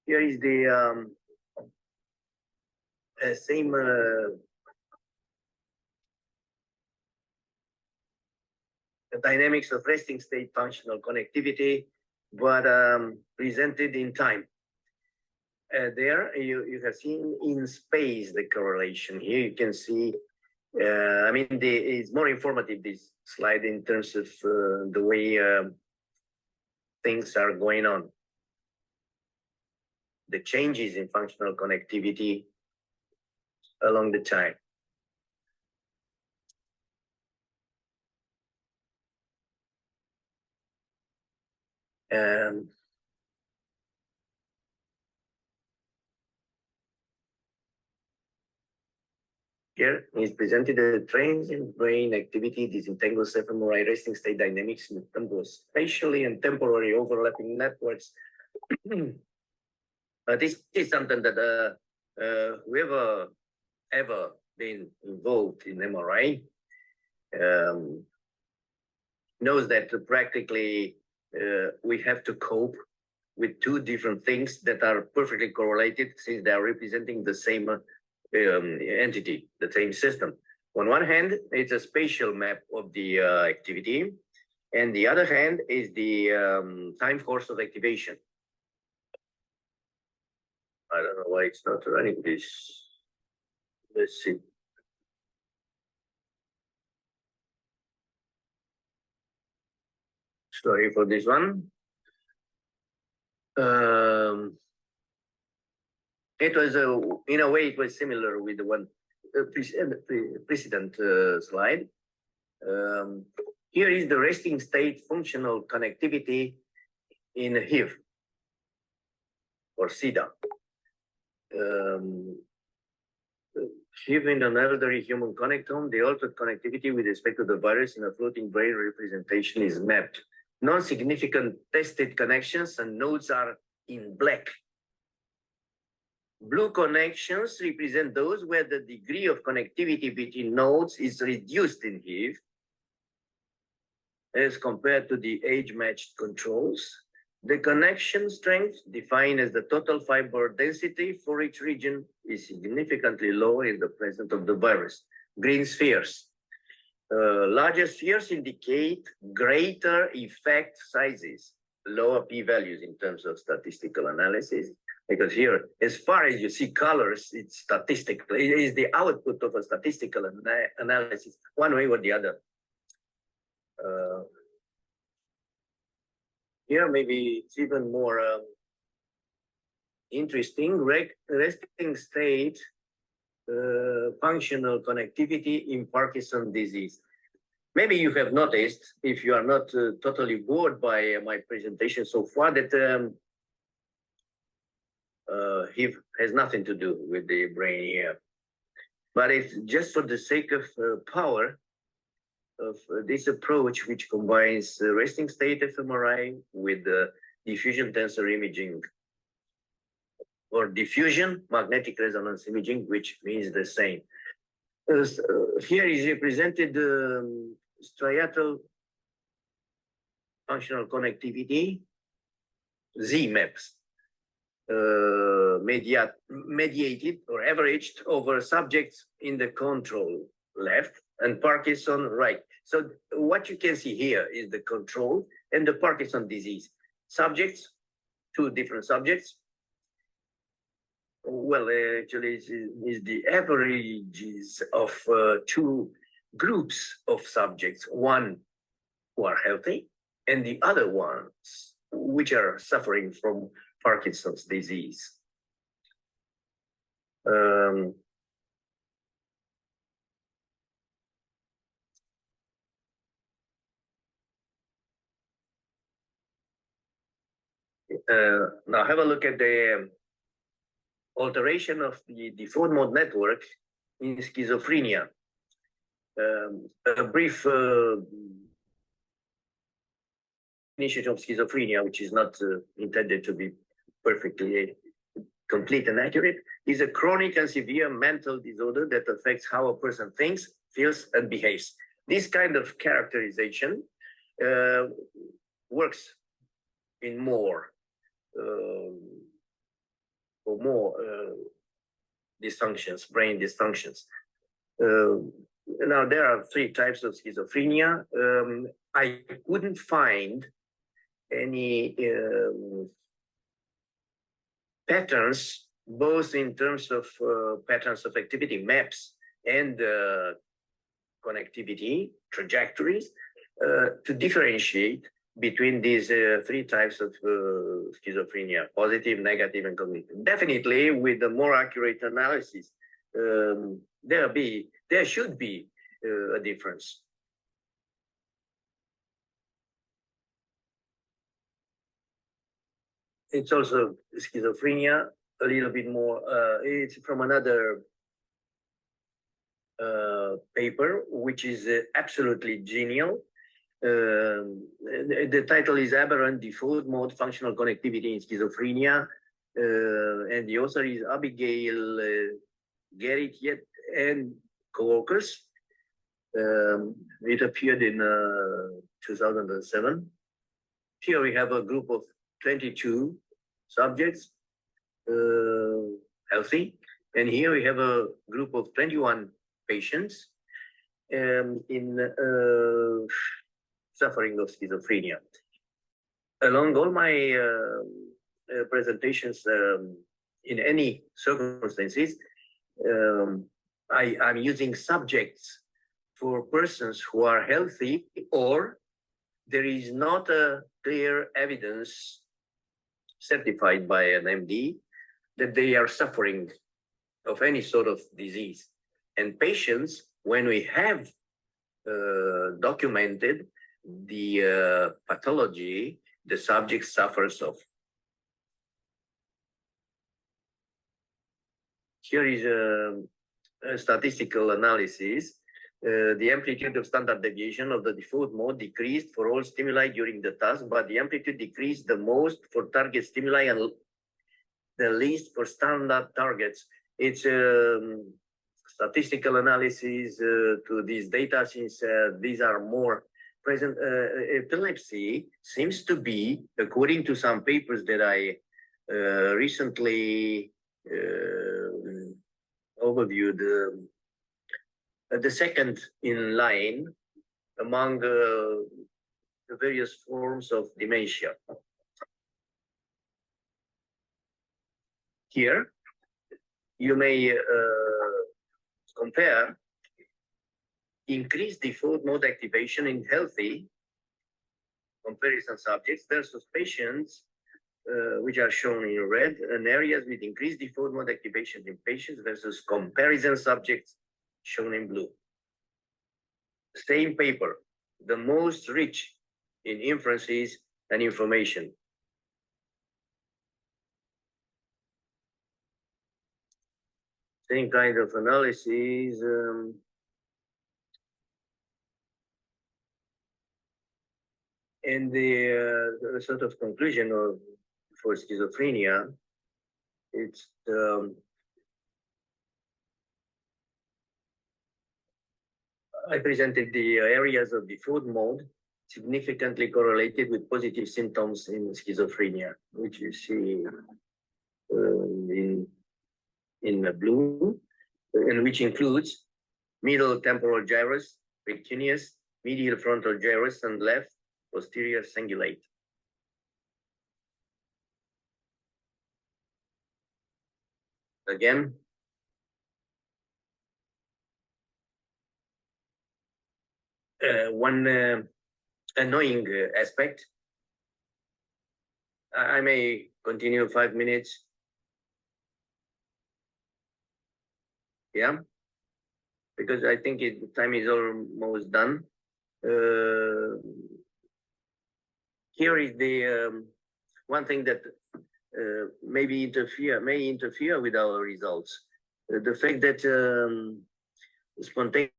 Here is the same dynamics of resting state functional connectivity, but presented in time. There you have seen in space the correlation. Here you can see, I mean, it's more informative, this slide, in terms of the way things are going on. The changes in functional connectivity along the time. Here is presented the trends in brain activity, disentangles fMRI resting state dynamics in terms of spatially and temporary overlapping networks. This is something that whoever ever been involved in MRI knows that practically we have to cope with two different things that are perfectly correlated, since they are representing the same entity, the same system. On one hand, it's a spatial map of the activity, and the other hand is the time course of activation. I don't know why it's not running this. Let's see. Sorry for this one. It was, in a way, it was similar with the one precedent slide. Here is the resting state functional connectivity in HIV or SIDA. HIV in an elderly human connectome, the altered connectivity with respect to the virus in a floating brain representation is mapped. Non-significant tested connections and nodes are in black. Blue connections represent those where the degree of connectivity between nodes is reduced in HIV as compared to the age-matched controls. The connection strength, defined as the total fiber density for each region, is significantly lower in the presence of the virus. Green spheres. Larger spheres indicate greater effect sizes, lower p-values in terms of statistical analysis. Because here, as far as you see colors, it's statistical. It is the output of a statistical analysis, one way or the other. Here, maybe it's even more interesting. Resting state functional connectivity in Parkinson's disease. Maybe you have noticed, if you are not totally bored by my presentation so far, that HIV has nothing to do with the brain here. But it's just for the sake of power of this approach, which combines resting state fMRI with diffusion tensor imaging, or diffusion magnetic resonance imaging, which means the same. Here is represented striatal functional connectivity, Z maps, mediated or averaged over subjects in the control left and Parkinson right. So what you can see here is the control and the Parkinson disease. Subjects, two different subjects. Well, actually, is the averages of two groups of subjects, one who are healthy and the other ones which are suffering from Parkinson's disease. Now have a look at the alteration of the default mode network in schizophrenia. A brief definition of schizophrenia, which is not intended to be perfectly complete and accurate, is a chronic and severe mental disorder that affects how a person thinks, feels, and behaves. This kind of characterization works in more dysfunctions, brain dysfunctions. Now, there are three types of schizophrenia. I couldn't find any patterns, both in terms of patterns of activity maps and connectivity trajectories, to differentiate between these three types of schizophrenia: positive, negative, and cognitive. Definitely, with the more accurate analysis, there should be a difference. It's also schizophrenia, a little bit more. It's from another paper, which is absolutely genial. The title is Aberrant Default Mode Functional Connectivity in Schizophrenia, and the author is Abigail Garrett and co-workers. It appeared in 2007. Here we have a group of 22 subjects, healthy, and here we have a group of 21 patients in suffering of schizophrenia. Along all my presentations, in any circumstances, I'm using subjects for persons who are healthy, or there is not a clear evidence certified by an MD that they are suffering of any sort of disease. And patients, when we have documented the pathology the subject suffers of. Here is a statistical analysis The amplitude of standard deviation of the default mode decreased for all stimuli during the task, but the amplitude decreased the most for target stimuli and the least for standard targets. It's statistical analysis to these data, since these are more present. Epilepsy seems to be, according to some papers that I recently overviewed, the second in line among the various forms of dementia. Here, you may compare increased default mode activation in healthy comparison subjects versus patients, which are shown in red, and areas with increased default mode activation in patients versus comparison subjects shown in blue. Same paper, the most rich in inferences and information. Same kind of analysis. And the sort of conclusion of for schizophrenia, it's I presented the areas of default mode significantly correlated with positive symptoms in schizophrenia, which you see in the blue, and which includes middle temporal gyrus, precuneus, medial frontal gyrus, and left posterior cingulate. Again, one annoying aspect. I may continue 5 minutes. Yeah, because I think the time is almost done. Here is the one thing that may interfere with our results. The fact that spontaneous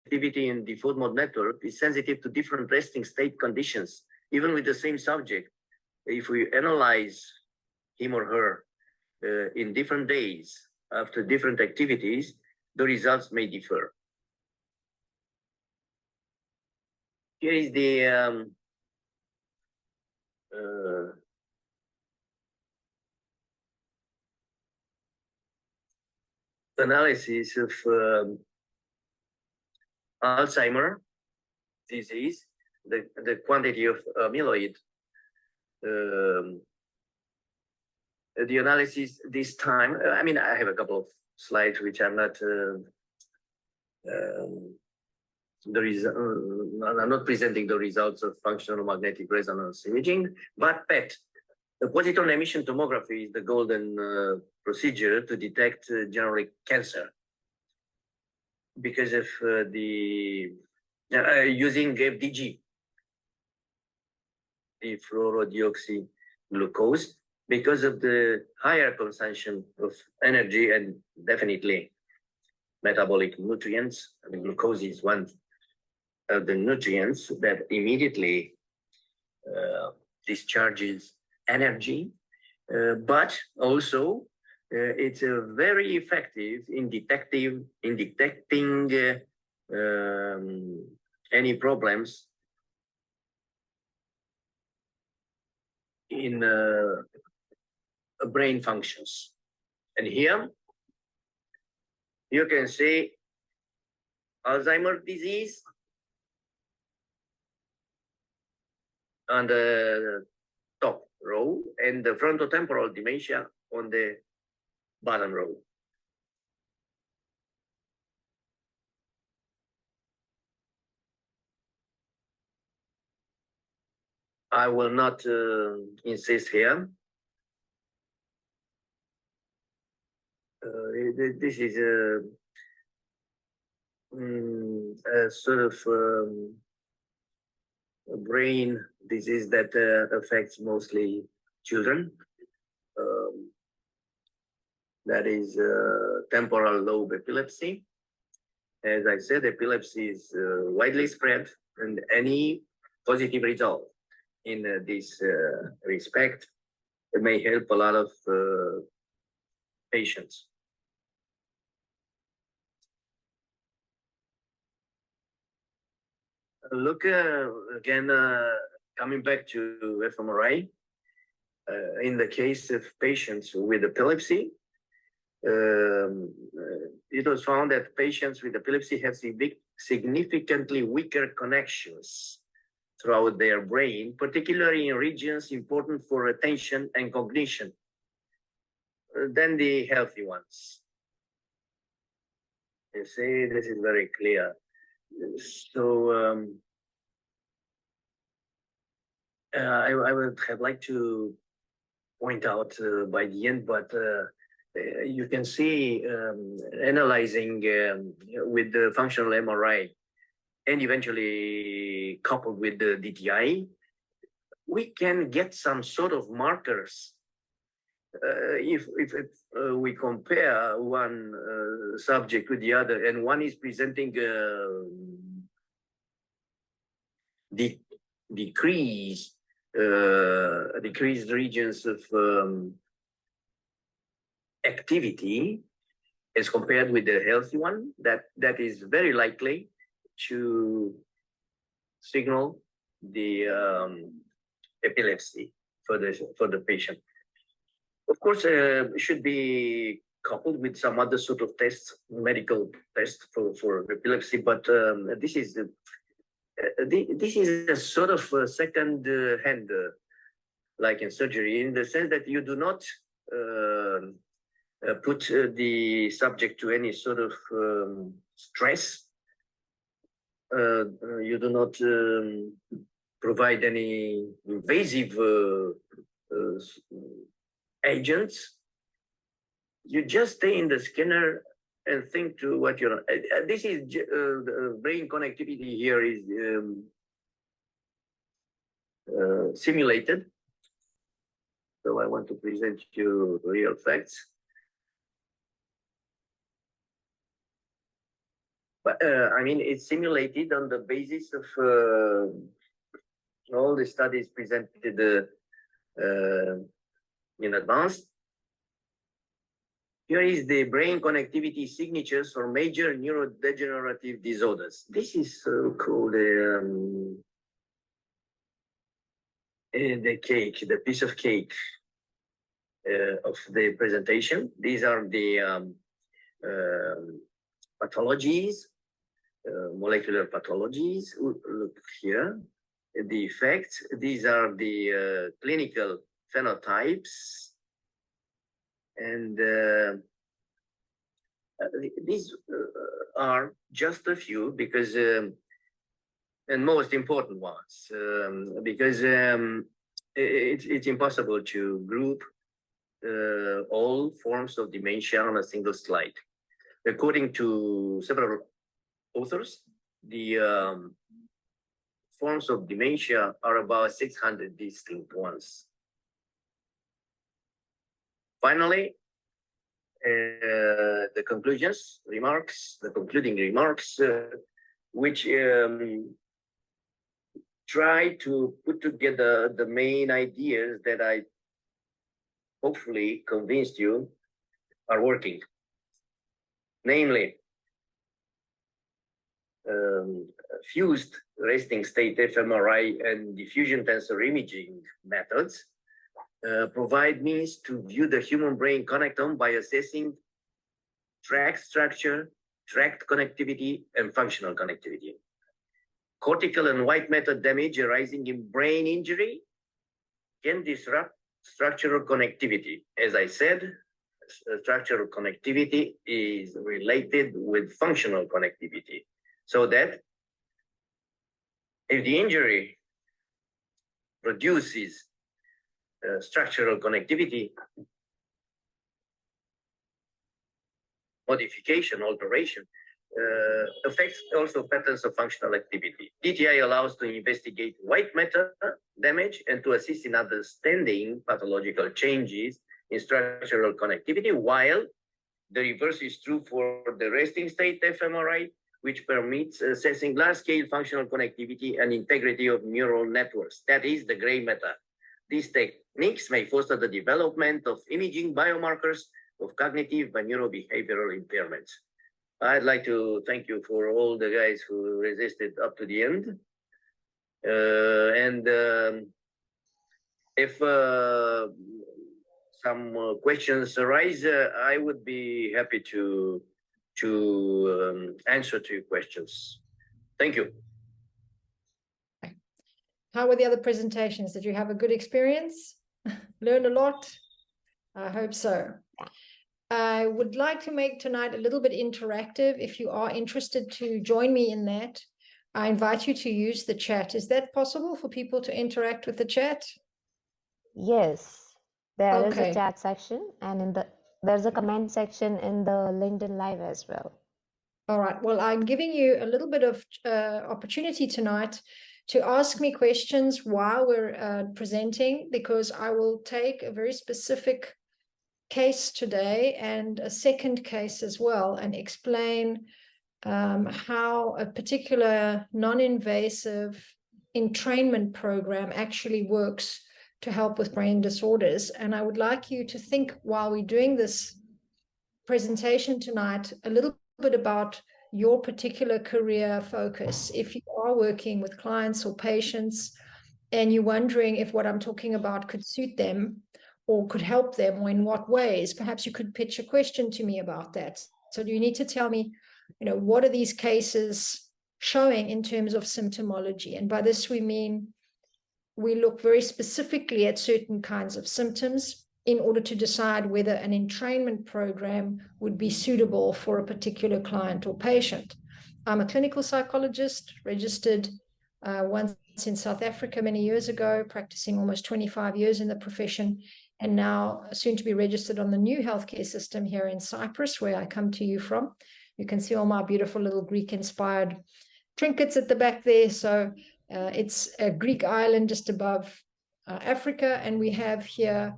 activity in default mode network is sensitive to different resting state conditions, even with the same subject. If we analyze him or her in different days after different activities, the results may differ. Here is the analysis of Alzheimer disease, the quantity of amyloid. The analysis this time, I mean, I have a couple of slides which I'm not, I'm not presenting the results of functional magnetic resonance imaging, but PET. The positron emission tomography is the golden procedure to detect generic cancer because of the using FDG, the fluorodeoxyglucose, because of the higher consumption of energy and definitely metabolic nutrients. I mean, glucose is one of the nutrients that immediately discharges energy, but also it's very effective in detecting any problems in brain functions. And here you can see Alzheimer's disease on the top row and the frontotemporal dementia on the bottom row. I will not insist here. This is a sort of a brain disease that affects mostly children. That is temporal lobe epilepsy. As I said, epilepsy is widely spread, and any positive result in this respect may help a lot of patients. Look again, coming back to fMRI, in the case of patients with epilepsy, it was found that patients with epilepsy have significantly weaker connections throughout their brain, particularly in regions important for attention and cognition, than the healthy ones. You see, this is very clear. So I would have liked to point out by the end, but you can see analyzing with the functional MRI and eventually coupled with the DTI, we can get some sort of markers. If we compare one subject with the other, and one is presenting decreased regions of activity as compared with the healthy one, that is very likely to signal the epilepsy for the patient. Of course, should be coupled with some other sort of tests, medical tests for epilepsy, but this is a sort of second hand, like in surgery, in the sense that you do not put the subject to any sort of stress. You do not provide any invasive agents. You just stay in the scanner and think to what you're. This is the brain connectivity here is simulated. So I want to present you real facts. But I mean, it's simulated on the basis of all the studies presented in advance. Here is the brain connectivity signatures for major neurodegenerative disorders. This is called the cake, the piece of cake of the presentation. These are the pathologies, molecular pathologies. Look here, the effects. These are the clinical phenotypes, and these are just a few because and most important ones because it's impossible to group all forms of dementia on a single slide. According to several authors, the forms of dementia are about 600 distinct ones. Finally, the concluding remarks, which try to put together the main ideas that I hopefully convinced you are working. Namely, fused resting state fMRI and diffusion tensor imaging methods provide means to view the human brain connectome by assessing tract structure, tract connectivity, and functional connectivity. Cortical and white matter damage arising in brain injury can disrupt structural connectivity. As I said, structural connectivity is related with functional connectivity. So that if the injury produces structural connectivity modification, alteration, affects also patterns of functional activity. DTI allows to investigate white matter damage and to assist in understanding pathological changes in structural connectivity, while the reverse is true for the resting state fMRI, which permits assessing large-scale functional connectivity and integrity of neural networks. That is the gray matter. These techniques may foster the development of imaging biomarkers of cognitive and neurobehavioral impairments. I'd like to thank you for all the guys who resisted up to the end. If some questions arise, I would be happy to answer to your questions. Thank you. How were the other presentations? Did you have a good experience? Learn a lot? I hope so. I would like to make tonight a little bit interactive. If you are interested to join me in that, I invite you to use the chat. Is that possible for people to interact with the chat? Yes, there is a Okay. chat section, and there's a comment section in the LinkedIn Live as well. All right. Well, I'm giving you a little bit of opportunity tonight to ask me questions while we're presenting, because I will take a very specific case today and a second case as well, and explain how a particular non-invasive entrainment program actually works to help with brain disorders. And I would like you to think, while we're doing this presentation tonight, a little bit about your particular career focus. If you are working with clients or patients and you're wondering if what I'm talking about could suit them or could help them, or in what ways, perhaps you could pitch a question to me about that. So you need to tell me, what are these cases showing in terms of symptomology? And by this, we mean we look very specifically at certain kinds of symptoms in order to decide whether an entrainment program would be suitable for a particular client or patient. I'm a clinical psychologist, registered once in South Africa many years ago, practicing almost 25 years in the profession, and now soon to be registered on the new healthcare system here in Cyprus, where I come to you from. You can see all my beautiful little Greek-inspired trinkets at the back there. So it's a Greek island just above Africa, and we have here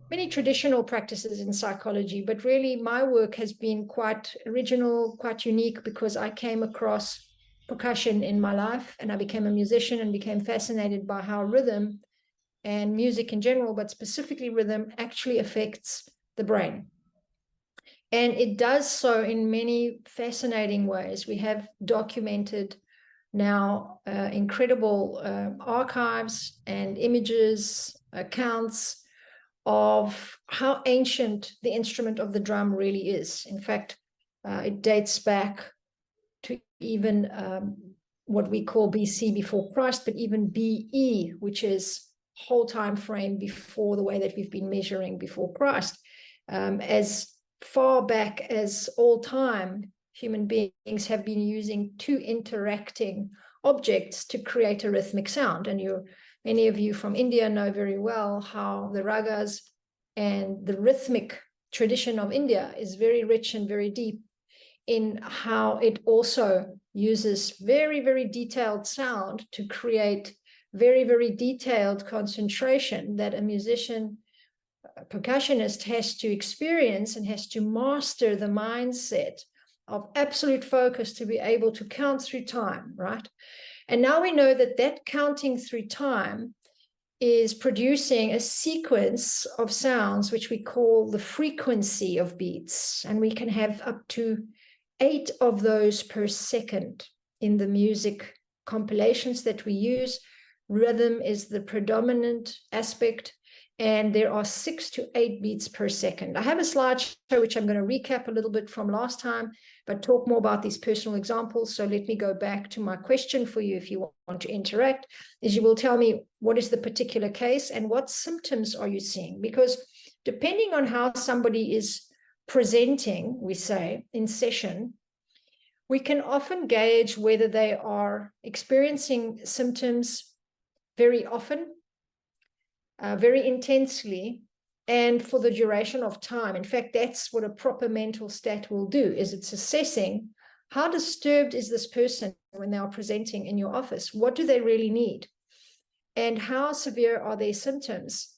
many traditional practices in psychology, but really my work has been quite original, quite unique, because I came across percussion in my life, and I became a musician and became fascinated by how rhythm and music in general, but specifically rhythm, actually affects the brain. And it does so in many fascinating ways. We have documented now incredible archives and images, accounts of how ancient the instrument of the drum really is. In fact, it dates back to even what we call BC, before Christ, but even BE, which is whole time frame before the way that we've been measuring before Christ. As far back as all time, human beings have been using two interacting objects to create a rhythmic sound. And many of you from India know very well how the ragas and the rhythmic tradition of India is very rich and very deep in how it also uses very, very detailed sound to create very, very detailed concentration that a musician, a percussionist, has to experience and has to master the mindset of absolute focus to be able to count through time, right? And now we know that that counting through time is producing a sequence of sounds, which we call the frequency of beats. And we can have up to 8 of those per second in the music compilations that we use. Rhythm is the predominant aspect, and there are 6 to 8 beats per second. I have a slideshow which I'm going to recap a little bit from last time, but talk more about these personal examples. So let me go back to my question for you, if you want to interact, is you will tell me what is the particular case and what symptoms are you seeing? Because depending on how somebody is presenting, we say, in session, we can often gauge whether they are experiencing symptoms very often, very intensely, and for the duration of time. In fact, that's what a proper mental stat will do, is it's assessing how disturbed is this person when they are presenting in your office. What do they really need? And how severe are their symptoms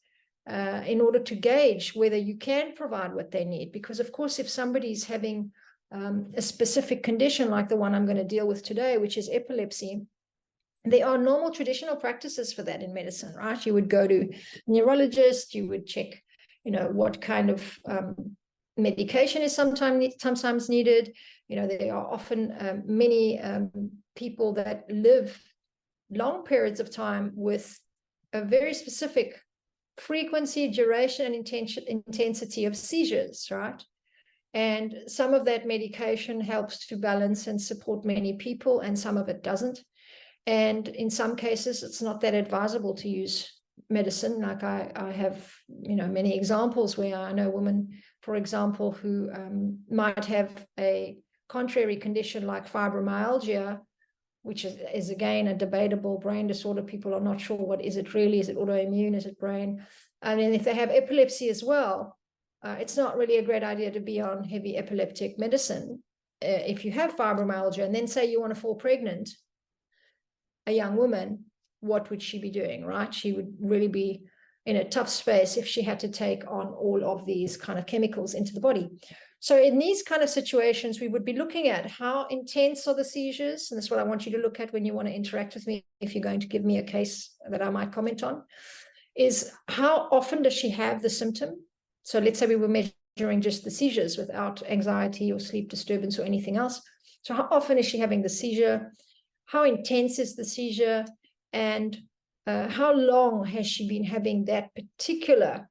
in order to gauge whether you can provide what they need? Because, of course, if somebody's having a specific condition like the one I'm going to deal with today, which is epilepsy, there are normal traditional practices for that in medicine, right? You would go to a neurologist, you would check, what kind of medication is sometimes needed. There are often many people that live long periods of time with a very specific frequency, duration, and intensity of seizures, right? And some of that medication helps to balance and support many people, and some of it doesn't. And in some cases, it's not that advisable to use medicine. Like I have, many examples where I know women, for example, who might have a contrary condition like fibromyalgia, which is again a debatable brain disorder. People are not sure what is it really. Is it autoimmune? Is it brain? And then if they have epilepsy as well, it's not really a great idea to be on heavy epileptic medicine. If you have fibromyalgia and then say you want to fall pregnant, a young woman, what would she be doing, right? She would really be in a tough space if she had to take on all of these kind of chemicals into the body. So in these kind of situations, we would be looking at how intense are the seizures, and that's what I want you to look at when you want to interact with me, if you're going to give me a case that I might comment on, is how often does she have the symptom? So let's say we were measuring just the seizures without anxiety or sleep disturbance or anything else. So how often is she having the seizure? How intense is the seizure? And how long has she been having that particular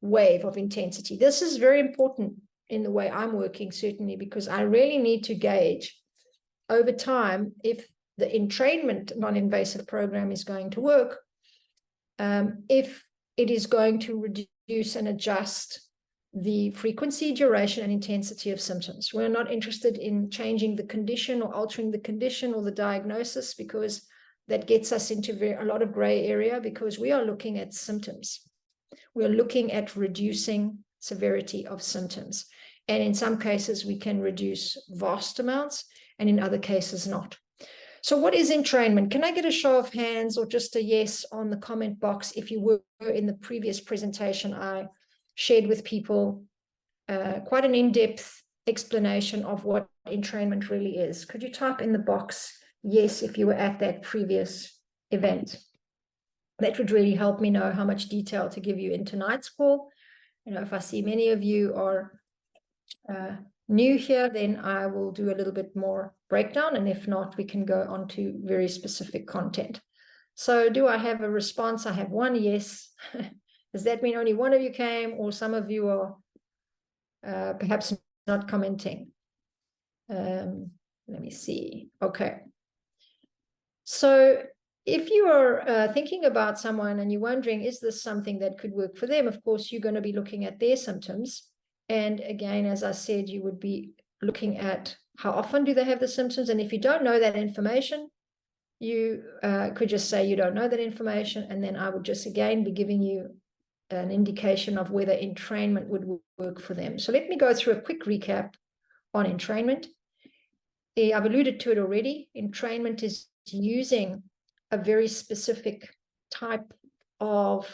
wave of intensity? This is very important in the way I'm working, certainly, because I really need to gauge over time if the entrainment non-invasive program is going to work, if it is going to reduce and adjust the frequency, duration, and intensity of symptoms. We're not interested in changing the condition or altering the condition or the diagnosis, because that gets us into a lot of gray area, because we are looking at symptoms. We're looking at reducing severity of symptoms. And in some cases, we can reduce vast amounts, and in other cases, not. So what is entrainment? Can I get a show of hands or just a yes on the comment box if you were in the previous presentation? I shared with people quite an in-depth explanation of what entrainment really is. Could you type in the box yes if you were at that previous event? That would really help me know how much detail to give you in tonight's call. If I see many of you are new here, then I will do a little bit more breakdown, and if not, we can go on to very specific content. So do I have a response? I have one yes. Does that mean only one of you came, or some of you are perhaps not commenting? Let me see. Okay. So if you are thinking about someone and you're wondering, is this something that could work for them? Of course, you're going to be looking at their symptoms. And again, as I said, you would be looking at how often do they have the symptoms. And if you don't know that information, you could just say you don't know that information. And then I would just, again, be giving you an indication of whether entrainment would work for them. So let me go through a quick recap on entrainment. I've alluded to it already. Entrainment is using a very specific type of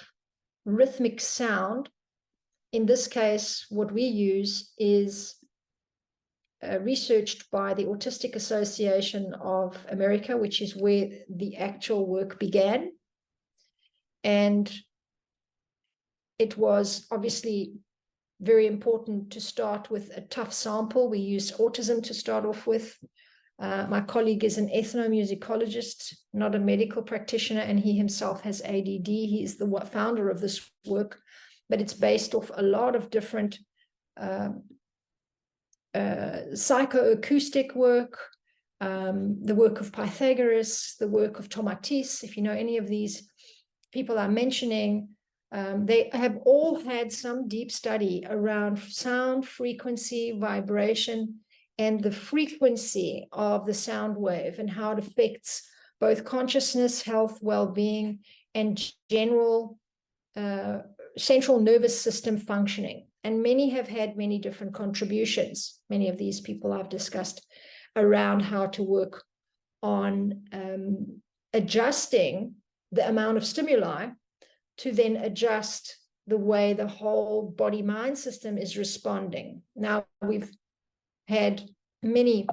rhythmic sound. In this case, what we use is researched by the Autistic Association of America, which is where the actual work began. And it was obviously very important to start with a tough sample. We used autism to start off with. My colleague is an ethnomusicologist, not a medical practitioner, and he himself has ADD. He is the founder of this work, but it's based off a lot of different psychoacoustic work, the work of Pythagoras, the work of Tomatis. If you know any of these people I'm mentioning, they have all had some deep study around sound, frequency, vibration, and the frequency of the sound wave and how it affects both consciousness, health, well-being, and general central nervous system functioning. And many have had many different contributions. Many of these people I've discussed around how to work on adjusting the amount of stimuli to then adjust the way the whole body-mind system is responding. Now, we've had many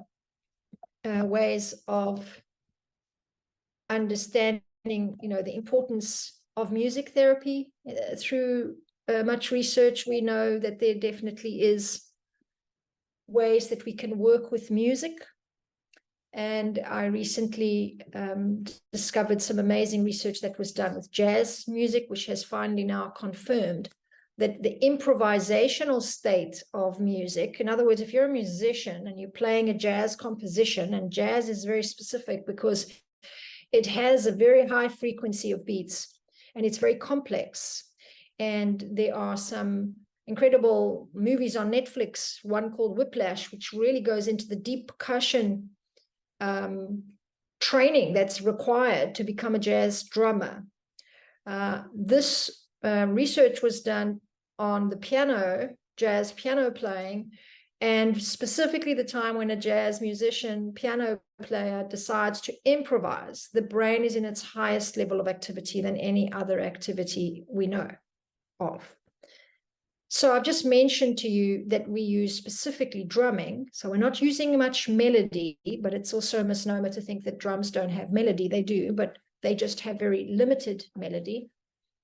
ways of understanding, the importance of music therapy. Through much research, we know that there definitely is ways that we can work with music. And I recently discovered some amazing research that was done with jazz music, which has finally now confirmed that the improvisational state of music, in other words, if you're a musician and you're playing a jazz composition, and jazz is very specific because it has a very high frequency of beats and it's very complex. And there are some incredible movies on Netflix, one called Whiplash, which really goes into the deep percussion training that's required to become a jazz drummer. This research was done on the piano, jazz piano playing, and specifically the time when a jazz musician, piano player decides to improvise, the brain is in its highest level of activity than any other activity we know of. So I've just mentioned to you that we use specifically drumming. So we're not using much melody, but it's also a misnomer to think that drums don't have melody. They do, but they just have very limited melody.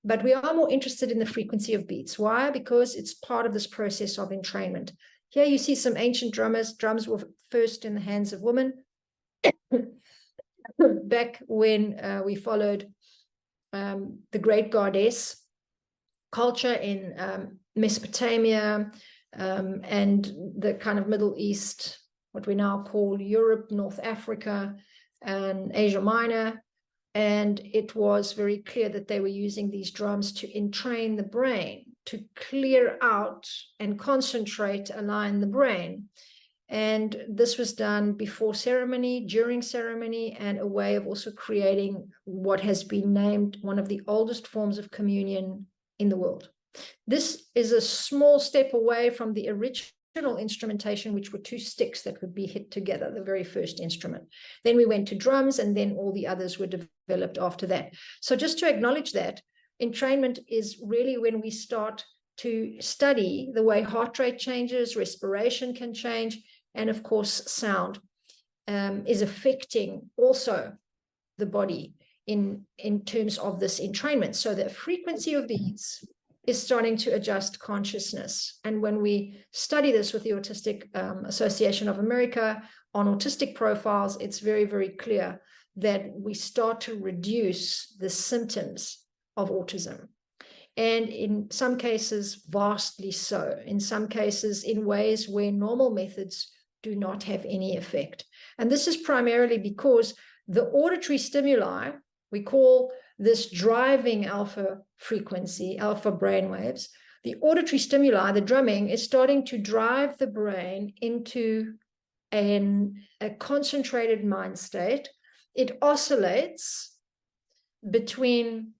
But we are more interested in the frequency of beats. Why? Because it's part of this process of entrainment. Here you see some ancient drummers. Drums were first in the hands of women. Back when we followed the great goddess culture in Mesopotamia and the kind of Middle East, what we now call Europe, North Africa, and Asia Minor. And it was very clear that they were using these drums to entrain the brain, to clear out and concentrate, align the brain. And this was done before ceremony, during ceremony, and a way of also creating what has been named one of the oldest forms of communion in the world. This is a small step away from the original instrumentation, which were two sticks that would be hit together, the very first instrument. Then we went to drums, and then all the others were developed after that. So just to acknowledge that, entrainment is really when we start to study the way heart rate changes, respiration can change, and of course, sound is affecting also the body in terms of this entrainment. So the frequency of beats is starting to adjust consciousness. And when we study this with the Autistic Association of America on autistic profiles, it's very, very clear that we start to reduce the symptoms of autism. And in some cases, vastly so. In some cases, in ways where normal methods do not have any effect. And this is primarily because the auditory stimuli, we call this driving alpha frequency, alpha brainwaves, the auditory stimuli, the drumming, is starting to drive the brain into a concentrated mind state. It oscillates between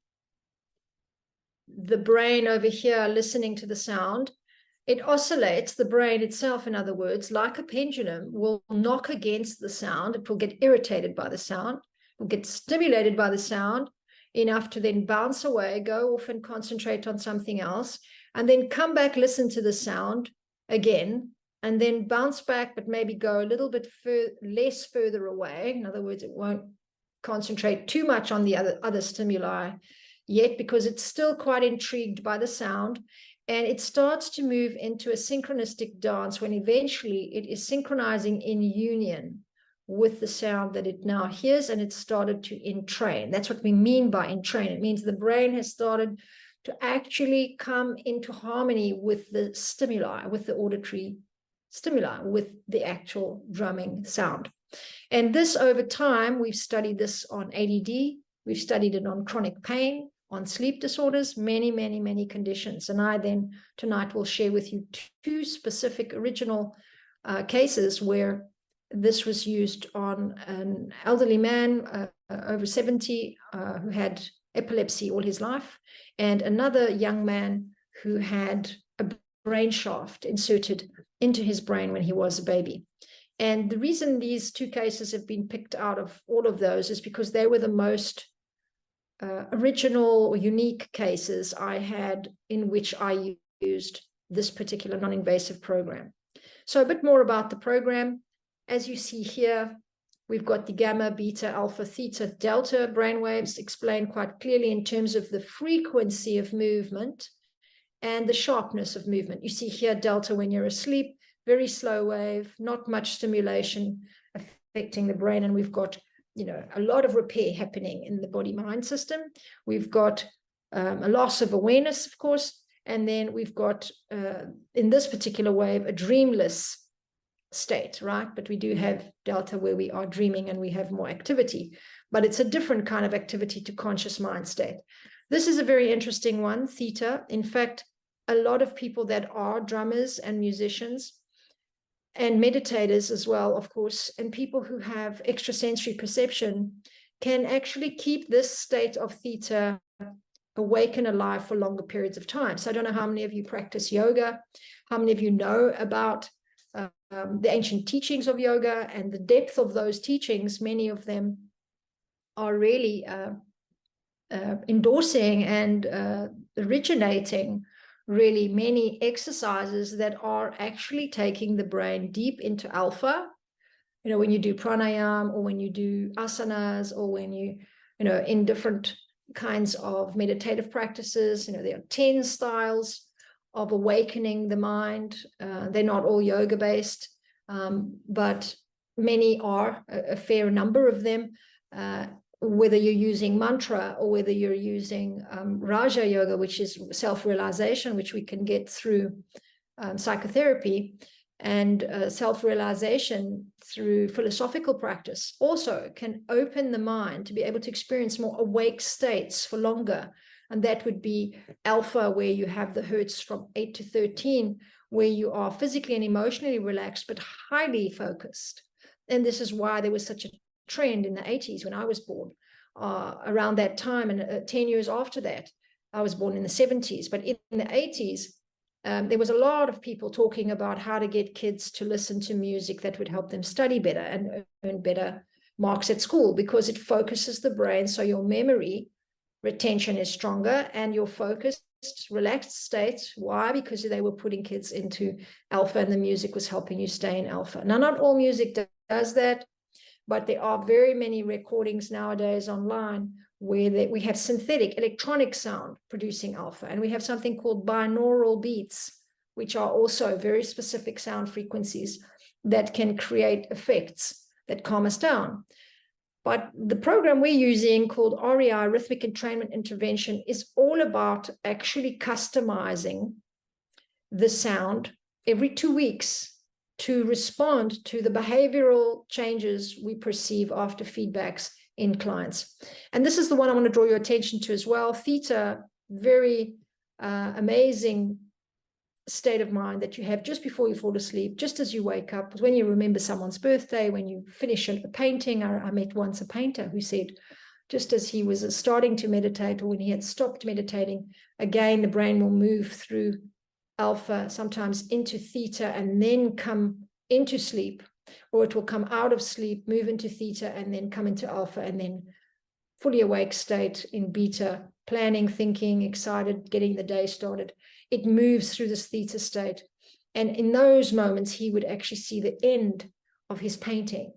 the brain over here listening to the sound. It oscillates, the brain itself, in other words, like a pendulum, will knock against the sound. It will get irritated by the sound, will get stimulated by the sound, enough to then bounce away, go off and concentrate on something else, and then come back, listen to the sound again, and then bounce back, but maybe go a little bit less further away. In other words, it won't concentrate too much on the other stimuli yet, because it's still quite intrigued by the sound. And it starts to move into a synchronistic dance when eventually it is synchronizing in union with the sound that it now hears, and it started to entrain. That's what we mean by entrain. It means the brain has started to actually come into harmony with the stimuli, with the auditory stimuli, with the actual drumming sound. And this, over time, we've studied this on ADD, we've studied it on chronic pain, on sleep disorders, many, many, many conditions. And I then tonight will share with you two specific original cases where this was used on an elderly man over 70 who had epilepsy all his life, and another young man who had a brain shaft inserted into his brain when he was a baby. And the reason these two cases have been picked out of all of those is because they were the most original or unique cases I had in which I used this particular non-invasive program. So a bit more about the program. As you see here, we've got the gamma, beta, alpha, theta, delta brainwaves explained quite clearly in terms of the frequency of movement and the sharpness of movement. You see here delta when you're asleep, very slow wave, not much stimulation affecting the brain, and we've got, you know, a lot of repair happening in the body-mind system. We've got a loss of awareness, of course, and then we've got, in this particular wave, a dreamless state, right? But we do have delta where we are dreaming and we have more activity, but it's a different kind of activity to conscious mind state. This is a very interesting one, theta. In fact, a lot of people that are drummers and musicians and meditators as well, of course, and people who have extrasensory perception can actually keep this state of theta awake and alive for longer periods of time. So I don't know how many of you practice yoga, how many of you know about the ancient teachings of yoga and the depth of those teachings. Many of them are really endorsing and originating really many exercises that are actually taking the brain deep into alpha. You know, when you do pranayama or when you do asanas or when you know, in different kinds of meditative practices, you know, there are 10 styles of awakening the mind. They're not all yoga based, but many are, a fair number of them, whether you're using mantra or whether you're using Raja Yoga, which is self-realization, which we can get through psychotherapy, and self-realization through philosophical practice also can open the mind to be able to experience more awake states for longer. And that would be alpha, where you have the hertz from 8 to 13, where you are physically and emotionally relaxed, but highly focused. And this is why there was such a trend in the 80s when I was born, around that time, and 10 years after that. I was born in the 70s, but in the 80s, there was a lot of people talking about how to get kids to listen to music that would help them study better and earn better marks at school, because it focuses the brain, so your memory retention is stronger and your focused, relaxed state. Why? Because they were putting kids into alpha and the music was helping you stay in alpha. Now, not all music does that, but there are very many recordings nowadays online where we have synthetic electronic sound producing alpha, and we have something called binaural beats, which are also very specific sound frequencies that can create effects that calm us down. But the program we're using, called REI, Rhythmic Entrainment Intervention, is all about actually customizing the sound every 2 weeks to respond to the behavioral changes we perceive after feedbacks in clients. And this is the one I want to draw your attention to as well. Theta, very amazing state of mind that you have just before you fall asleep, just as you wake up, when you remember someone's birthday, when you finish a painting. I met once a painter who said, just as he was starting to meditate, or when he had stopped meditating, again, the brain will move through alpha, sometimes into theta, and then come into sleep, or it will come out of sleep, move into theta, and then come into alpha, and then fully awake state in beta, planning, thinking, excited, getting the day started. It moves through this theta state. And in those moments, he would actually see the end of his painting,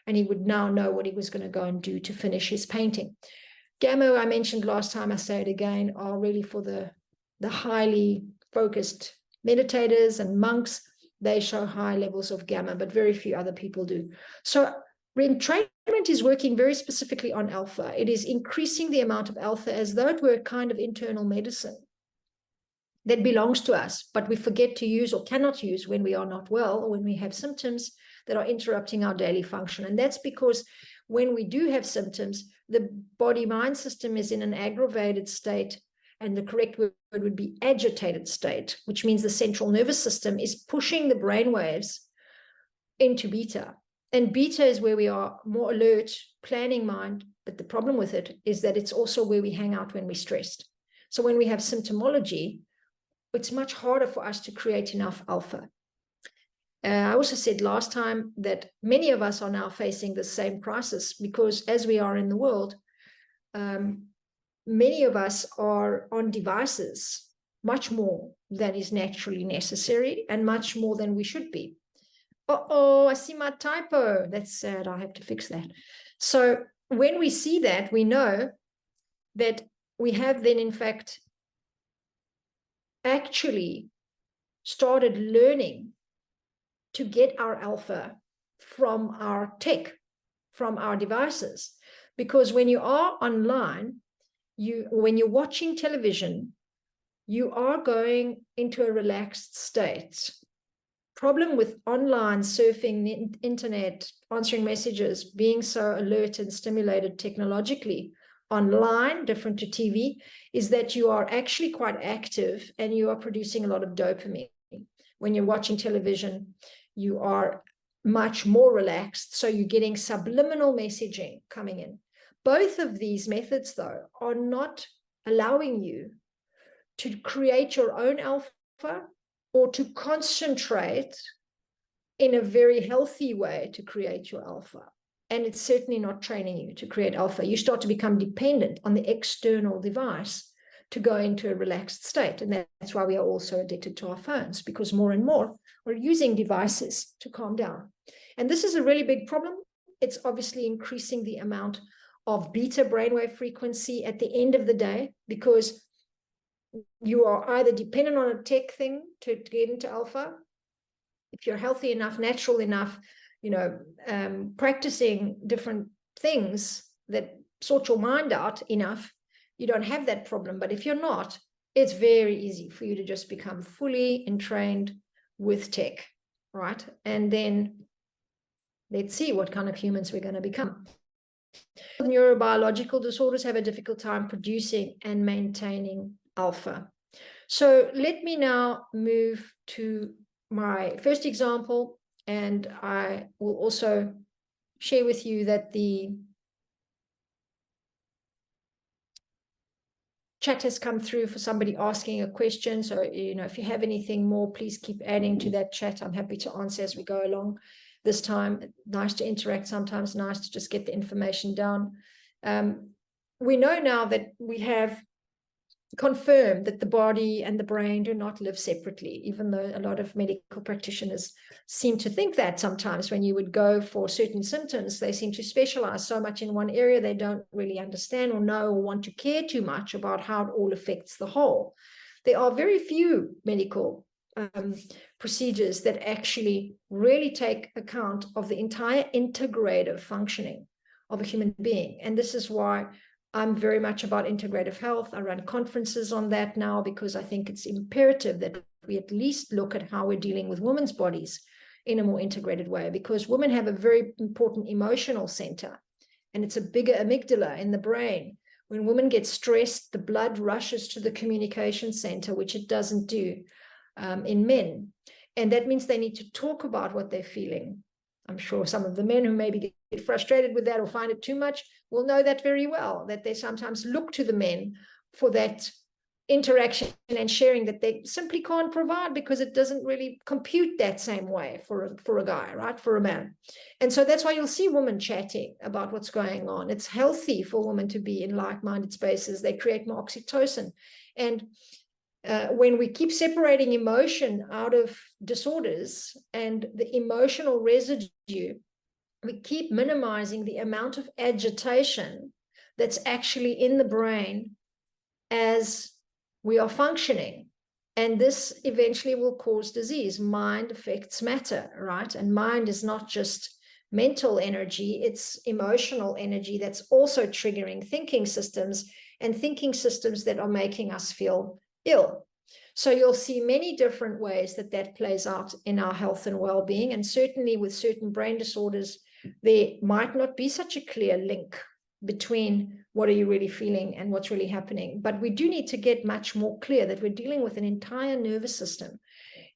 and he would now know what he was going to go and do to finish his painting. Gamma, I mentioned last time, I say it again, are really for the highly focused meditators and monks. They show high levels of gamma, but very few other people do. So entrainment is working very specifically on alpha. It is increasing the amount of alpha as though it were a kind of internal medicine that belongs to us, but we forget to use or cannot use when we are not well, or when we have symptoms that are interrupting our daily function. And that's because when we do have symptoms, the body-mind system is in an aggravated state, and the correct word would be agitated state, which means the central nervous system is pushing the brain waves into beta. And beta is where we are more alert, planning mind, but the problem with it is that it's also where we hang out when we're stressed. So when we have symptomology, it's much harder for us to create enough alpha. I also said last time that many of us are now facing the same crisis, because as we are in the world, many of us are on devices much more than is naturally necessary, and much more than we should be. Uh-oh, I see my typo. That's sad. I have to fix that. So when we see that, we know that we have then, in fact, actually started learning to get our alpha from our tech, from our devices. Because when you are online, when you're watching television, you are going into a relaxed state. Problem with online surfing, the internet, answering messages, being so alert and stimulated technologically online, different to TV, is that you are actually quite active and you are producing a lot of dopamine. When you're watching television, you are much more relaxed, so you're getting subliminal messaging coming in. Both of these methods, though, are not allowing you to create your own alpha or to concentrate in a very healthy way to create your alpha. And it's certainly not training you to create alpha. You start to become dependent on the external device to go into a relaxed state. And that's why we are also addicted to our phones, because more and more we're using devices to calm down. And this is a really big problem. It's obviously increasing the amount of beta brainwave frequency at the end of the day, because you are either dependent on a tech thing to get into alpha. If you're healthy enough, natural enough, practicing different things that sort your mind out enough, you don't have that problem. But if you're not, it's very easy for you to just become fully entrained with tech, right? And then let's see what kind of humans we're going to become. Neurobiological disorders have a difficult time producing and maintaining alpha. So let me now move to my first example, and I will also share with you that the chat has come through for somebody asking a question. So, if you have anything more, please keep adding to that chat. I'm happy to answer as we go along. This time, nice to interact, sometimes nice to just get the information down. We know now that we have confirmed that the body and the brain do not live separately, even though a lot of medical practitioners seem to think that sometimes. When you would go for certain symptoms, they seem to specialize so much in one area, they don't really understand or know or want to care too much about how it all affects the whole. There are very few medical procedures that actually really take account of the entire integrative functioning of a human being. And this is why I'm very much about integrative health. I run conferences on that now, because I think it's imperative that we at least look at how we're dealing with women's bodies in a more integrated way, because women have a very important emotional center, and it's a bigger amygdala in the brain. When women get stressed, the blood rushes to the communication center, which it doesn't do in men. And that means they need to talk about what they're feeling. I'm sure some of the men who maybe get frustrated with that or find it too much will know that very well, that they sometimes look to the men for that interaction and sharing that they simply can't provide, because it doesn't really compute that same way for a guy, right, for a man. And so that's why you'll see women chatting about what's going on. It's healthy for women to be in like-minded spaces. They create more oxytocin. And when we keep separating emotion out of disorders and the emotional residue, we keep minimizing the amount of agitation that's actually in the brain as we are functioning. And this eventually will cause disease. Mind affects matter, right? And mind is not just mental energy, it's emotional energy that's also triggering thinking systems, and thinking systems that are making us feel ill. So you'll see many different ways that that plays out in our health and well-being. And certainly with certain brain disorders, there might not be such a clear link between what are you really feeling and what's really happening. But we do need to get much more clear that we're dealing with an entire nervous system.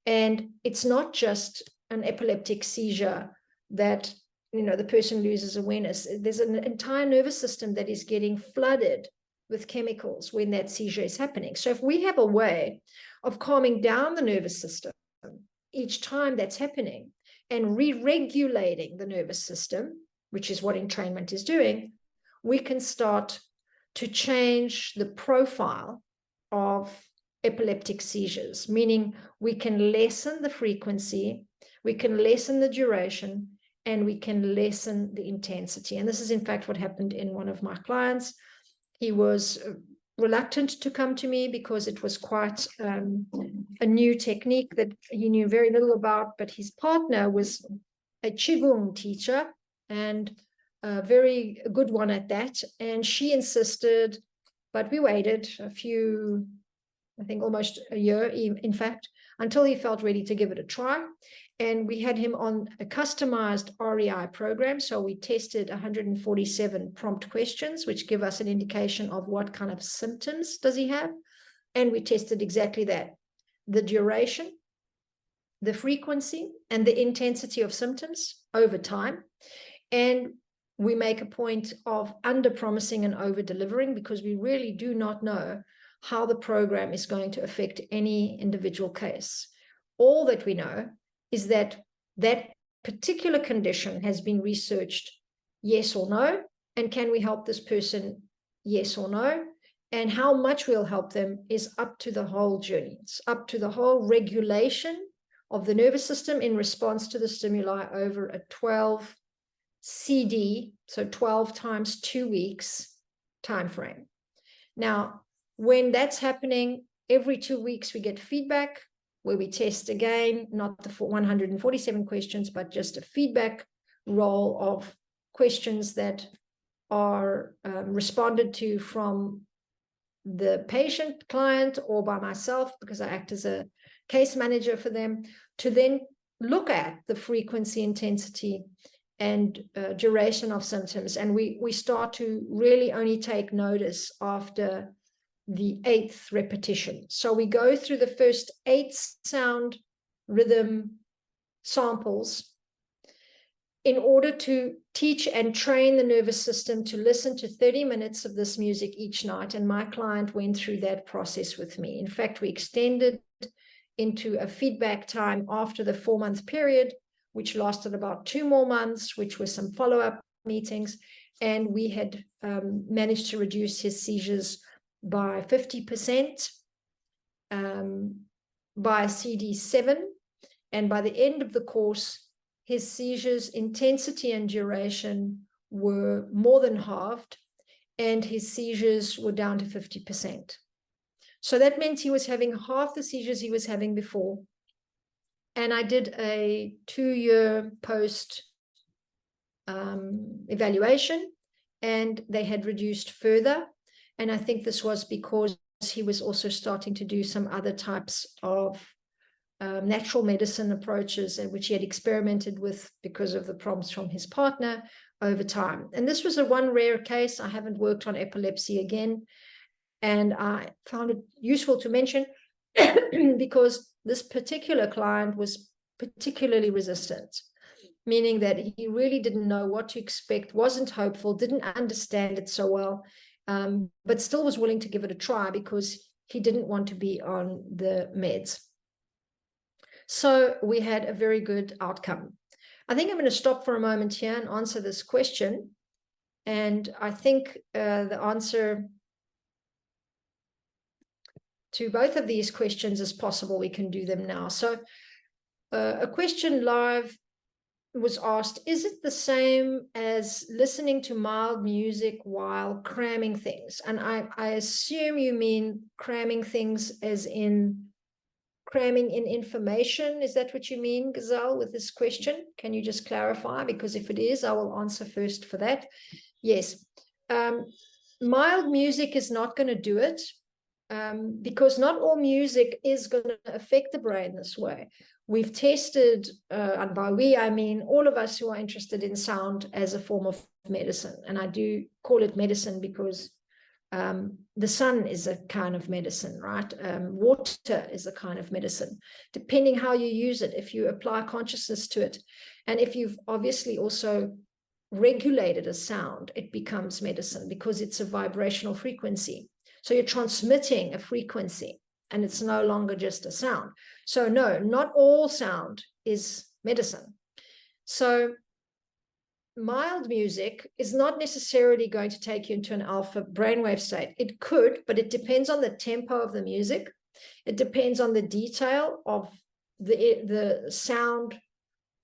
And it's not just an epileptic seizure that, the person loses awareness. There's an entire nervous system that is getting flooded with chemicals when that seizure is happening. So if we have a way of calming down the nervous system each time that's happening and re-regulating the nervous system, which is what entrainment is doing, we can start to change the profile of epileptic seizures, meaning we can lessen the frequency we can lessen the duration, and we can lessen the intensity. And this is in fact what happened in one of my clients. He was reluctant to come to me because it was quite a new technique that he knew very little about, but his partner was a Qigong teacher and a very good one at that. And she insisted, but we waited a few, I think almost a year, in fact, until he felt ready to give it a try. And we had him on a customized REI program. So we tested 147 prompt questions, which give us an indication of what kind of symptoms does he have. And we tested exactly that: the duration, the frequency, and the intensity of symptoms over time. And we make a point of under-promising and over-delivering, because we really do not know how the program is going to affect any individual case. All that we know is that that particular condition has been researched, yes or no, and can we help this person, yes or no, and how much we'll help them is up to the whole journey. It's up to the whole regulation of the nervous system in response to the stimuli over a 12 CD, so 12 times 2 weeks time frame. Now, when that's happening, every 2 weeks we get feedback where we test again, not the 147 questions, but just a feedback roll of questions that are responded to from the patient, client, or by myself, because I act as a case manager for them, to then look at the frequency, intensity, and duration of symptoms. And we start to really only take notice after the 8th repetition. So we go through the first 8 sound rhythm samples in order to teach and train the nervous system to listen to 30 minutes of this music each night. And my client went through that process with me. In fact, we extended into a feedback time after the 4-month period, which lasted about 2 more months, which were some follow-up meetings. And we had managed to reduce his seizures by 50% by CD7. And by the end of the course, his seizures intensity and duration were more than halved, and his seizures were down to 50%. So that meant he was having half the seizures he was having before. And I did a 2-year post evaluation, and they had reduced further. And I think this was because he was also starting to do some other types of natural medicine approaches, and which he had experimented with because of the prompts from his partner over time. And this was a one rare case. I haven't worked on epilepsy again. And I found it useful to mention because this particular client was particularly resistant, meaning that he really didn't know what to expect, wasn't hopeful, didn't understand it so well, but still was willing to give it a try because he didn't want to be on the meds. So we had a very good outcome. I think I'm going to stop for a moment here and answer this question. And I think the answer to both of these questions is possible. We can do them now. So a question live was asked, is it the same as listening to mild music while cramming things? And I assume you mean cramming things as in cramming in information. Is that what you mean, Gazelle, with this question? Can you just clarify? Because if it is, I will answer first for that. Yes. Mild music is not going to do it, because not all music is going to affect the brain this way. We've tested, and by we, I mean all of us who are interested in sound as a form of medicine. And I do call it medicine because the sun is a kind of medicine, right? Water is a kind of medicine, depending how you use it, if you apply consciousness to it. And if you've obviously also regulated a sound, it becomes medicine because it's a vibrational frequency. So you're transmitting a frequency, and it's no longer just a sound. So no, not all sound is medicine. So mild music is not necessarily going to take you into an alpha brainwave state. It could, but it depends on the tempo of the music. It depends on the detail of the sound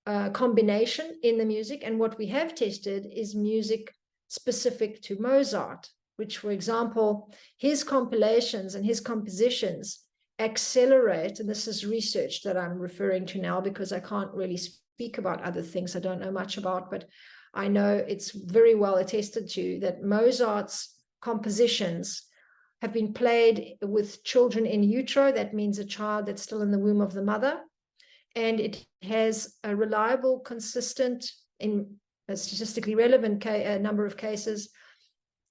combination in the music. And what we have tested is music specific to Mozart, which, for example, his compilations and his compositions accelerate, and this is research that I'm referring to now because I can't really speak about other things I don't know much about, but I know it's very well attested to that Mozart's compositions have been played with children in utero. That means a child that's still in the womb of the mother. And it has a reliable, consistent, in a statistically relevant number of cases,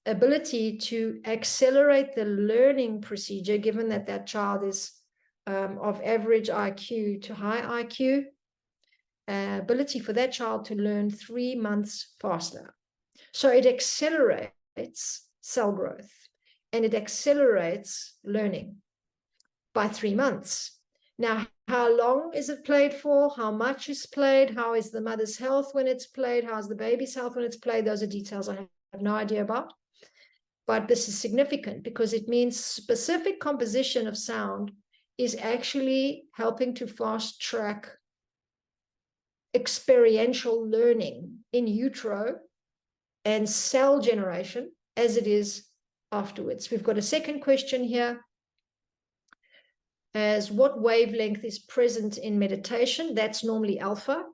ability to accelerate the learning procedure, given that that child is of average IQ to high IQ, ability for that child to learn 3 months faster. So it accelerates cell growth and it accelerates learning by 3 months. Now, how long is it played for? How much is played? How is the mother's health when it's played? How's the baby's health when it's played? Those are details I have no idea about. But this is significant because it means specific composition of sound is actually helping to fast track experiential learning in utero and cell generation as it is afterwards. We've got a second question here. As what wavelength is present in meditation? That's normally alpha,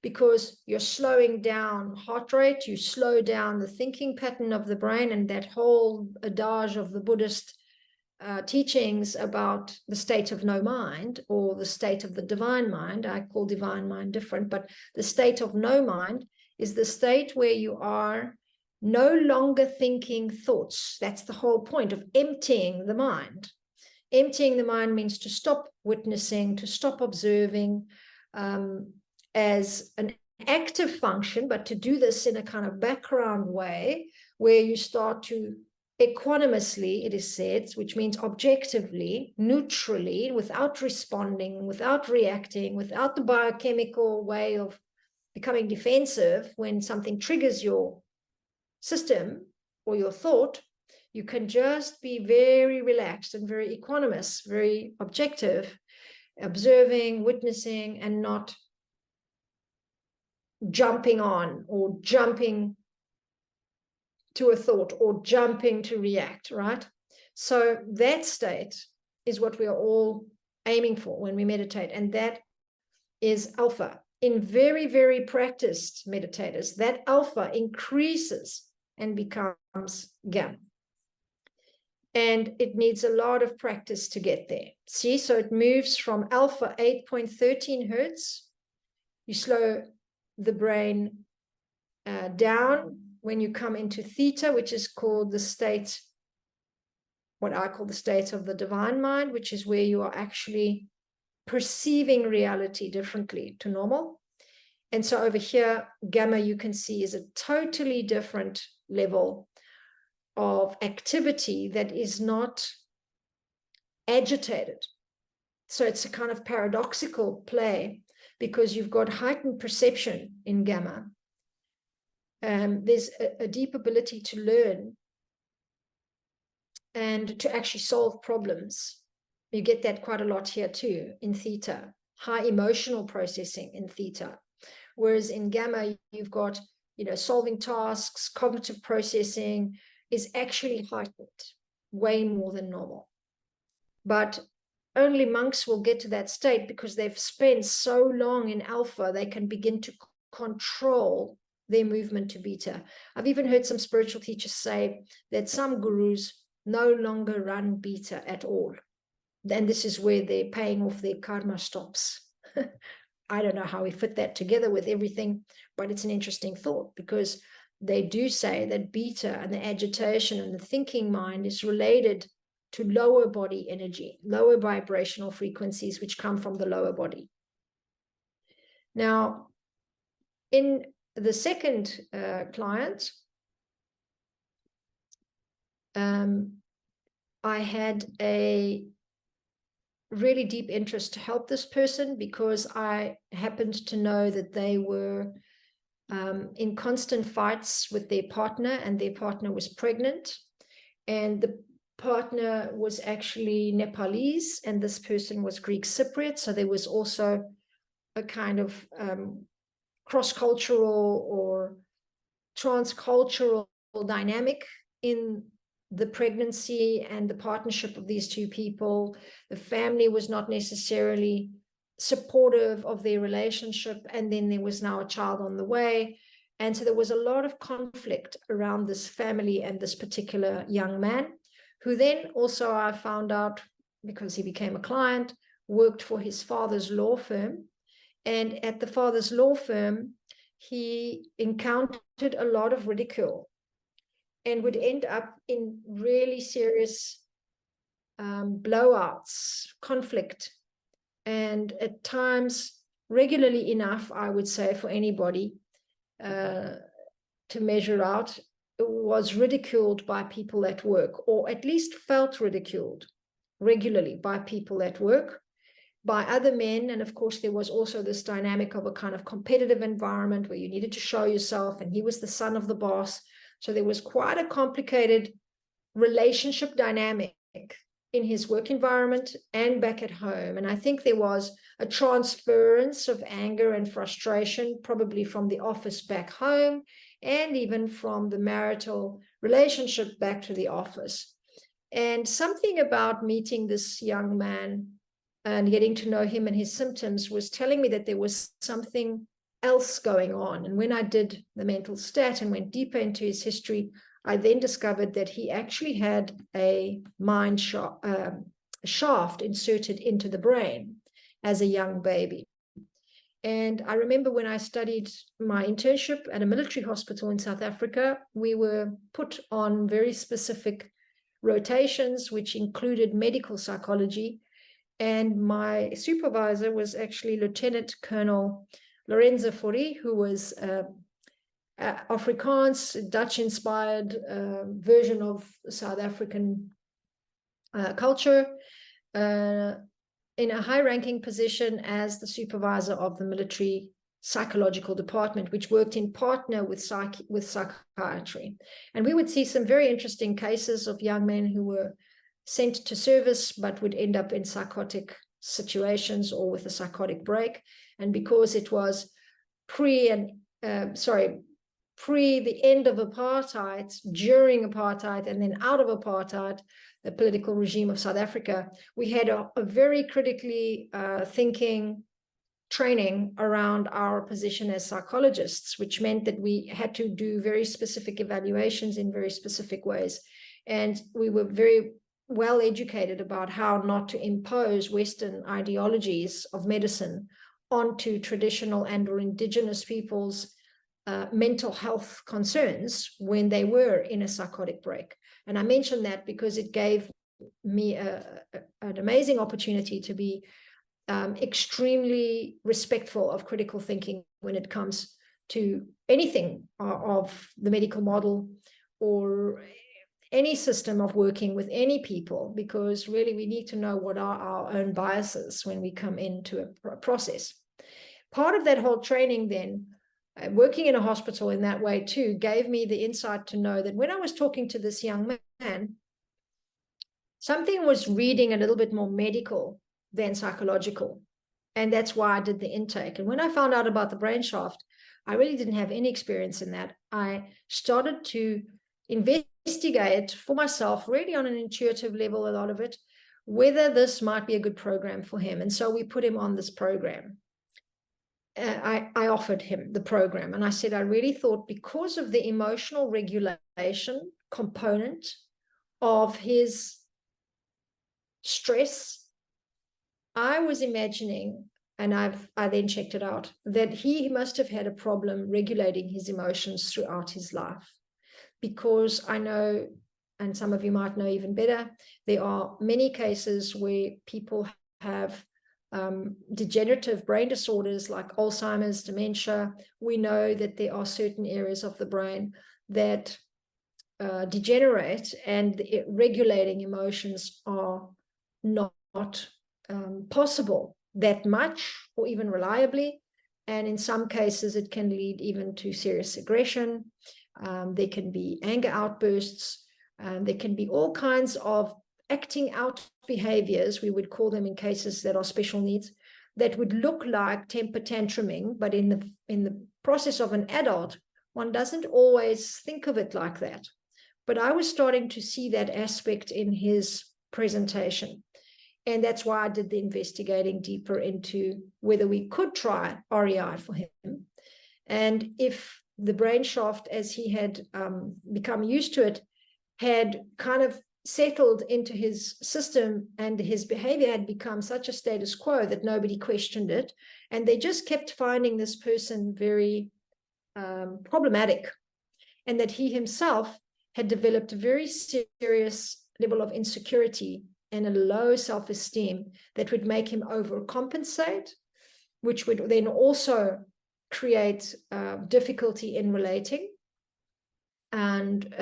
because you're slowing down heart rate, you slow down the thinking pattern of the brain, and that whole adage of the Buddhist teachings about the state of no mind, or the state of the divine mind. I call divine mind different, but the state of no mind is the state where you are no longer thinking thoughts. That's the whole point of emptying the mind. Emptying the mind means to stop witnessing, to stop observing as an active function, but to do this in a kind of background way where you start to equanimously, it is said, which means objectively, neutrally, without responding, without reacting, without the biochemical way of becoming defensive when something triggers your system or your thought. You can just be very relaxed and very equanimous, very objective, observing, witnessing, and not jumping on or jumping to a thought or jumping to react, right? So that state is what we are all aiming for when we meditate, and that is alpha. In very, very practiced meditators, that alpha increases and becomes gamma. And it needs a lot of practice to get there. See, so it moves from alpha 8.13 hertz. You slow the brain down when you come into theta, which is called the state, what I call the state of the divine mind, which is where you are actually perceiving reality differently to normal. And so over here, gamma, you can see, is a totally different level of activity that is not agitated. So it's a kind of paradoxical play because you've got heightened perception in gamma. There's a deep ability to learn and to actually solve problems. You get that quite a lot here too in theta, high emotional processing in theta. Whereas in gamma, you've got, solving tasks, cognitive processing is actually heightened way more than normal. But only monks will get to that state because they've spent so long in alpha, they can begin to control their movement to beta. I've even heard some spiritual teachers say that some gurus no longer run beta at all. And this is where they're paying off their karma stops. I don't know how we fit that together with everything, but it's an interesting thought because they do say that beta and the agitation and the thinking mind is related to lower body energy, lower vibrational frequencies, which come from the lower body. Now, in the second client, I had a really deep interest to help this person because I happened to know that they were in constant fights with their partner, and their partner was pregnant, and the partner was actually Nepalese and this person was Greek Cypriot. So there was also a kind of cross-cultural or transcultural dynamic in the pregnancy and the partnership of these two people. The family was not necessarily supportive of their relationship, and then there was now a child on the way. And so there was a lot of conflict around this family and this particular young man, who then also, I found out, because he became a client, worked for his father's law firm. And at the father's law firm, he encountered a lot of ridicule and would end up in really serious blowouts, conflict, and at times, regularly enough, I would say, for anybody to measure out, was ridiculed by people at work, or at least felt ridiculed regularly by people at work, by other men. And of course, there was also this dynamic of a kind of competitive environment where you needed to show yourself, and he was the son of the boss. So there was quite a complicated relationship dynamic in his work environment and back at home. And I think there was a transference of anger and frustration, probably from the office back home, and even from the marital relationship back to the office. And something about meeting this young man and getting to know him and his symptoms was telling me that there was something else going on. And when I did the mental stat and went deeper into his history, I then discovered that he actually had a mind shaft inserted into the brain as a young baby. And I remember when I studied my internship at a military hospital in South Africa, we were put on very specific rotations, which included medical psychology. And my supervisor was actually Lieutenant Colonel Lorenzo Fourie, who was Afrikaans, Dutch-inspired version of South African culture, in a high-ranking position as the supervisor of the military psychological department, which worked in partner with psychiatry. And we would see some very interesting cases of young men who were sent to service but would end up in psychotic situations or with a psychotic break. And because it was pre the end of apartheid, during apartheid, and then out of apartheid, the political regime of South Africa, we had a very critically thinking training around our position as psychologists, which meant that we had to do very specific evaluations in very specific ways. And we were very well educated about how not to impose Western ideologies of medicine onto traditional and or indigenous people's mental health concerns when they were in a psychotic break. And I mention that because it gave me an amazing opportunity to be extremely respectful of critical thinking when it comes to anything of the medical model or any system of working with any people, because really we need to know what are our own biases when we come into a process. Part of that whole training then, working in a hospital in that way too, gave me the insight to know that when I was talking to this young man, something was reading a little bit more medical than psychological. And that's why I did the intake. And when I found out about the brain shaft, I really didn't have any experience in that. I started to investigate for myself, really on an intuitive level, a lot of it, whether this might be a good program for him. And so we put him on this program. I offered him the program, and I said, I really thought, because of the emotional regulation component of his stress, I was imagining, and I then checked it out, that he must have had a problem regulating his emotions throughout his life. Because I know, and some of you might know even better, there are many cases where people have degenerative brain disorders like Alzheimer's, dementia. We know that there are certain areas of the brain that degenerate, and regulating emotions are not possible that much or even reliably. And in some cases, it can lead even to serious aggression. There can be anger outbursts. There can be all kinds of acting out behaviors, we would call them in cases that are special needs, that would look like temper tantruming, but in the process of an adult, one doesn't always think of it like that. But I was starting to see that aspect in his presentation. And that's why I did the investigating deeper into whether we could try REI for him. And if the brain shaft, as he had become used to it, had kind of settled into his system and his behavior had become such a status quo that nobody questioned it. And they just kept finding this person very problematic, and that he himself had developed a very serious level of insecurity and a low self-esteem that would make him overcompensate, which would then also create difficulty in relating. And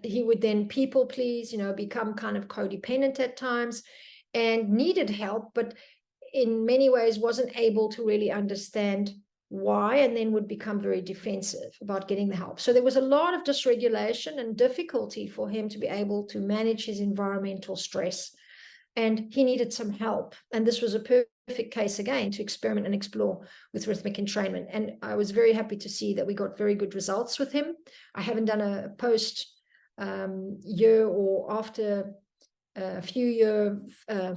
he would then people please, become kind of codependent at times, and needed help, but in many ways wasn't able to really understand why, and then would become very defensive about getting the help. So there was a lot of dysregulation and difficulty for him to be able to manage his environmental stress, and he needed some help. And this was a perfect case again to experiment and explore with rhythmic entrainment. And I was very happy to see that we got very good results with him. I haven't done a post year or after a few year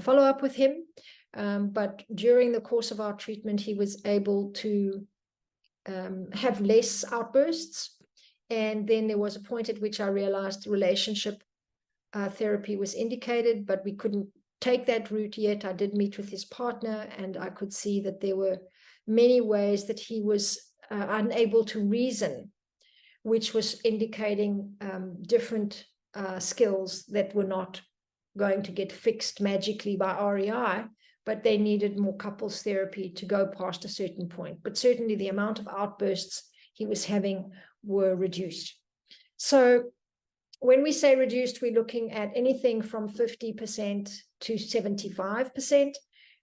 follow-up with him. But during the course of our treatment, he was able to have less outbursts. And then there was a point at which I realized relationship therapy was indicated, but we couldn't take that route yet. I did meet with his partner, and I could see that there were many ways that he was unable to reason, which was indicating different skills that were not going to get fixed magically by REI, but they needed more couples therapy to go past a certain point. But certainly the amount of outbursts he was having were reduced. So when we say reduced, we're looking at anything from 50% to 75%.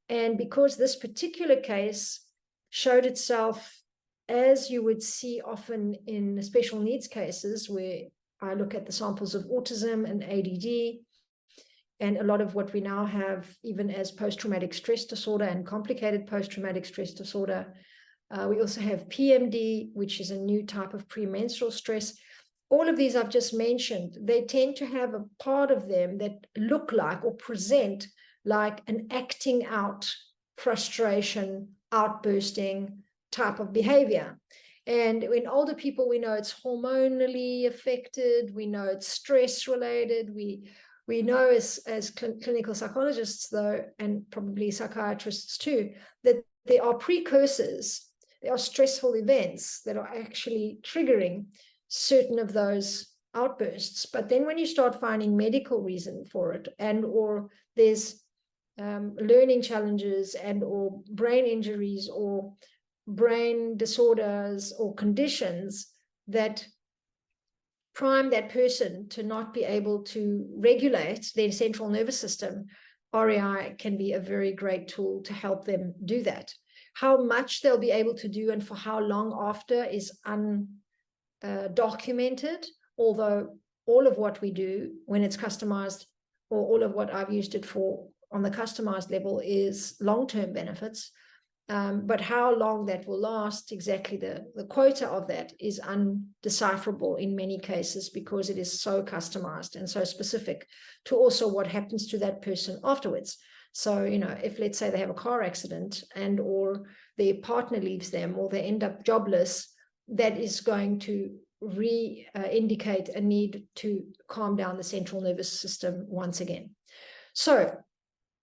And because this particular case showed itself, as you would see often in special needs cases, where I look at the samples of autism and ADD, and a lot of what we now have, even as post-traumatic stress disorder and complicated post-traumatic stress disorder. We also have PMD, which is a new type of premenstrual stress. All of these I've just mentioned, they tend to have a part of them that look like or present like an acting out frustration, outbursting type of behavior. And in older people, we know it's hormonally affected. We know it's stress related. We know as clinical psychologists, though, and probably psychiatrists too, that there are precursors, there are stressful events that are actually triggering certain of those outbursts. But then when you start finding medical reason for it, and or there's learning challenges and or brain injuries or brain disorders or conditions that prime that person to not be able to regulate their central nervous system, REI can be a very great tool to help them do that. How much they'll be able to do and for how long after is undocumented, although all of what we do when it's customized, or all of what I've used it for on the customized level, is long-term benefits. But how long that will last, exactly the quota of that is undecipherable in many cases, because it is so customized and so specific to also what happens to that person afterwards. So, if let's say they have a car accident and or their partner leaves them or they end up jobless, that is going to indicate a need to calm down the central nervous system once again. So,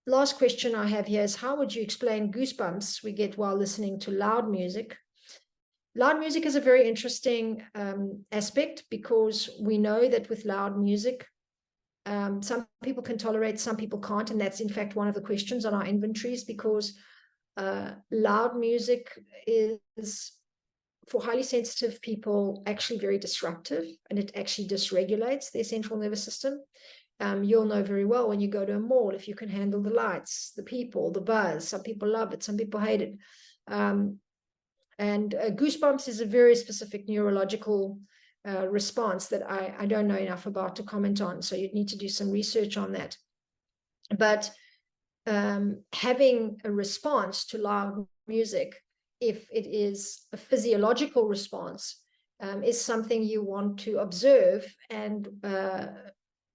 last question I have here is, how would you explain goosebumps we get while listening to loud music? Loud music is a very interesting aspect, because we know that with loud music, some people can tolerate, some people can't. And that's in fact one of the questions on our inventories, because loud music is, for highly sensitive people, actually very disruptive, and it actually dysregulates their central nervous system. You'll know very well when you go to a mall, if you can handle the lights, the people, the buzz. Some people love it, some people hate it. And goosebumps is a very specific neurological response that I don't know enough about to comment on. So you'd need to do some research on that. But having a response to loud music, if it is a physiological response, is something you want to observe and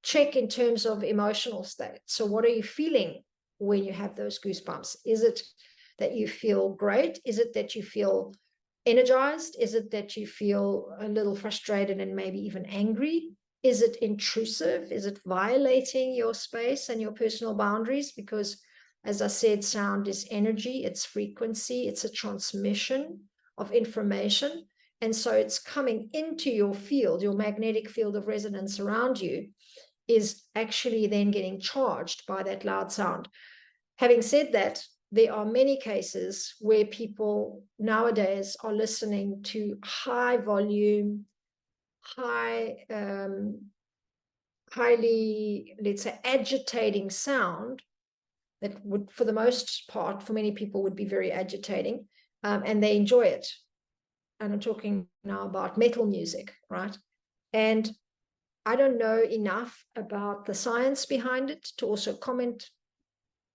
check in terms of emotional state. So what are you feeling when you have those goosebumps? Is it that you feel great? Is it that you feel energized? Is it that you feel a little frustrated and maybe even angry? Is it intrusive? Is it violating your space and your personal boundaries? Because, as I said, sound is energy, it's frequency, it's a transmission of information. And so it's coming into your field, your magnetic field of resonance around you is actually then getting charged by that loud sound. Having said that, there are many cases where people nowadays are listening to high volume, highly, let's say, agitating sound that would, for the most part, for many people would be very agitating, and they enjoy it. And I'm talking now about metal music, right? And I don't know enough about the science behind it to also comment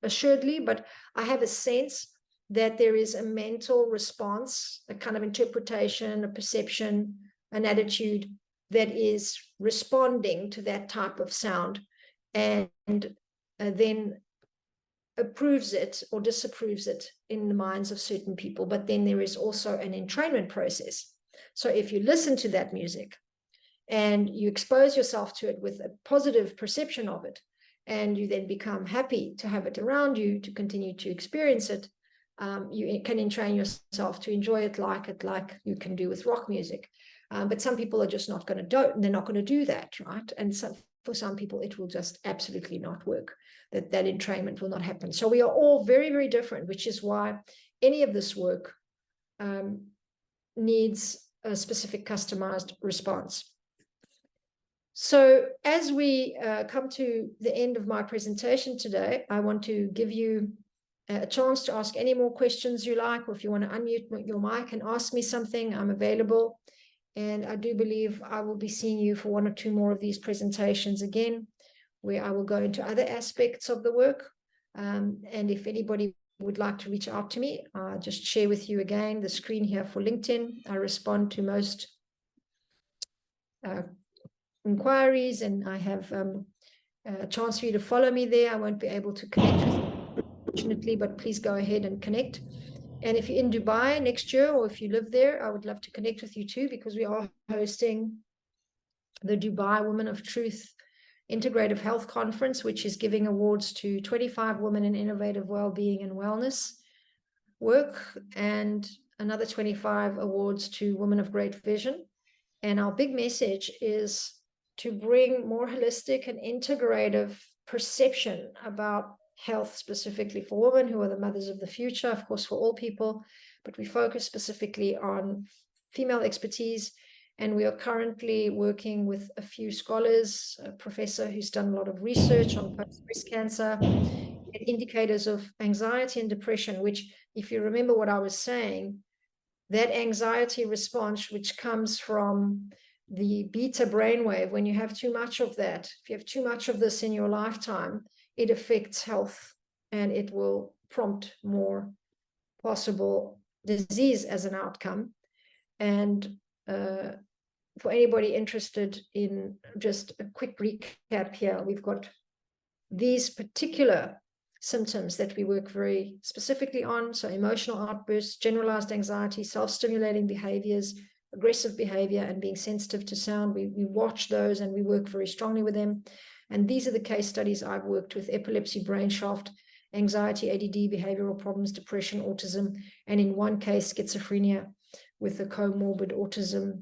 assuredly, but I have a sense that there is a mental response, a kind of interpretation, a perception, an attitude that is responding to that type of sound, and then approves it or disapproves it in the minds of certain people. But then there is also an entrainment process. So if you listen to that music and you expose yourself to it with a positive perception of it, and you then become happy to have it around you, to continue to experience it, you can entrain yourself to enjoy it like you can do with rock music. But some people are just not going to do, they're not going to do that, right? And so for some people, it will just absolutely not work. That entrainment will not happen. So we are all very, very different, which is why any of this work needs a specific customized response. So as we come to the end of my presentation today, I want to give you a chance to ask any more questions you like, or if you want to unmute your mic and ask me something, I'm available. And I do believe I will be seeing you for one or two more of these presentations again, where I will go into other aspects of the work. And if anybody would like to reach out to me, I'll just share with you again the screen here for LinkedIn. I respond to most inquiries, and I have a chance for you to follow me there. I won't be able to connect with you, unfortunately, but please go ahead and connect. And if you're in Dubai next year, or if you live there, I would love to connect with you too, because we are hosting the Dubai Women of Truth Integrative Health Conference, which is giving awards to 25 women in innovative well-being and wellness work, and another 25 awards to women of great vision. And our big message is to bring more holistic and integrative perception about health, specifically for women who are the mothers of the future, of course, for all people, but we focus specifically on female expertise. And we are currently working with a few scholars, a professor who's done a lot of research on post-breast cancer, and indicators of anxiety and depression, which, if you remember what I was saying, that anxiety response, which comes from the beta brainwave, when you have too much of that, if you have too much of this in your lifetime, it affects health, and it will prompt more possible disease as an outcome. And for anybody interested in just a quick recap here, we've got these particular symptoms that we work very specifically on. So emotional outbursts, generalized anxiety, self-stimulating behaviors, aggressive behavior, and being sensitive to sound. We watch those and we work very strongly with them. And these are the case studies I've worked with: epilepsy, brain shaft, anxiety, ADD, behavioral problems, depression, autism, and in one case, schizophrenia with a comorbid autism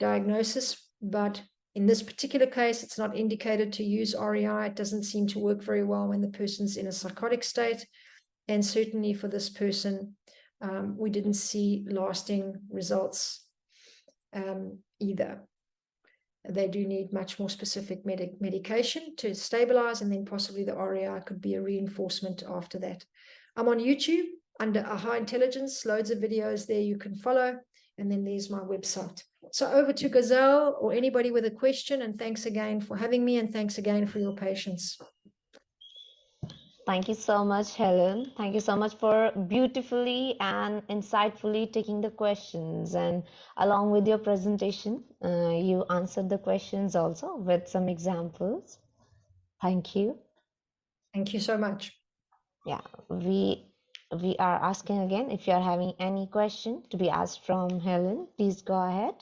diagnosis. But in this particular case, it's not indicated to use REI. It doesn't seem to work very well when the person's in a psychotic state. And certainly for this person, we didn't see lasting results either. They do need much more specific medication to stabilize, and then possibly the REI could be a reinforcement after that. I'm on YouTube under Aha Intelligence, loads of videos there you can follow. And then there's my website. So over to Gazelle or anybody with a question, and thanks again for having me, and thanks again for your patience. Thank you so much, Helen. Thank you so much for beautifully and insightfully taking the questions. And along with your presentation, you answered the questions also with some examples. Thank you. Thank you so much. Yeah, we are asking again, if you are having any question to be asked from Helen, please go ahead.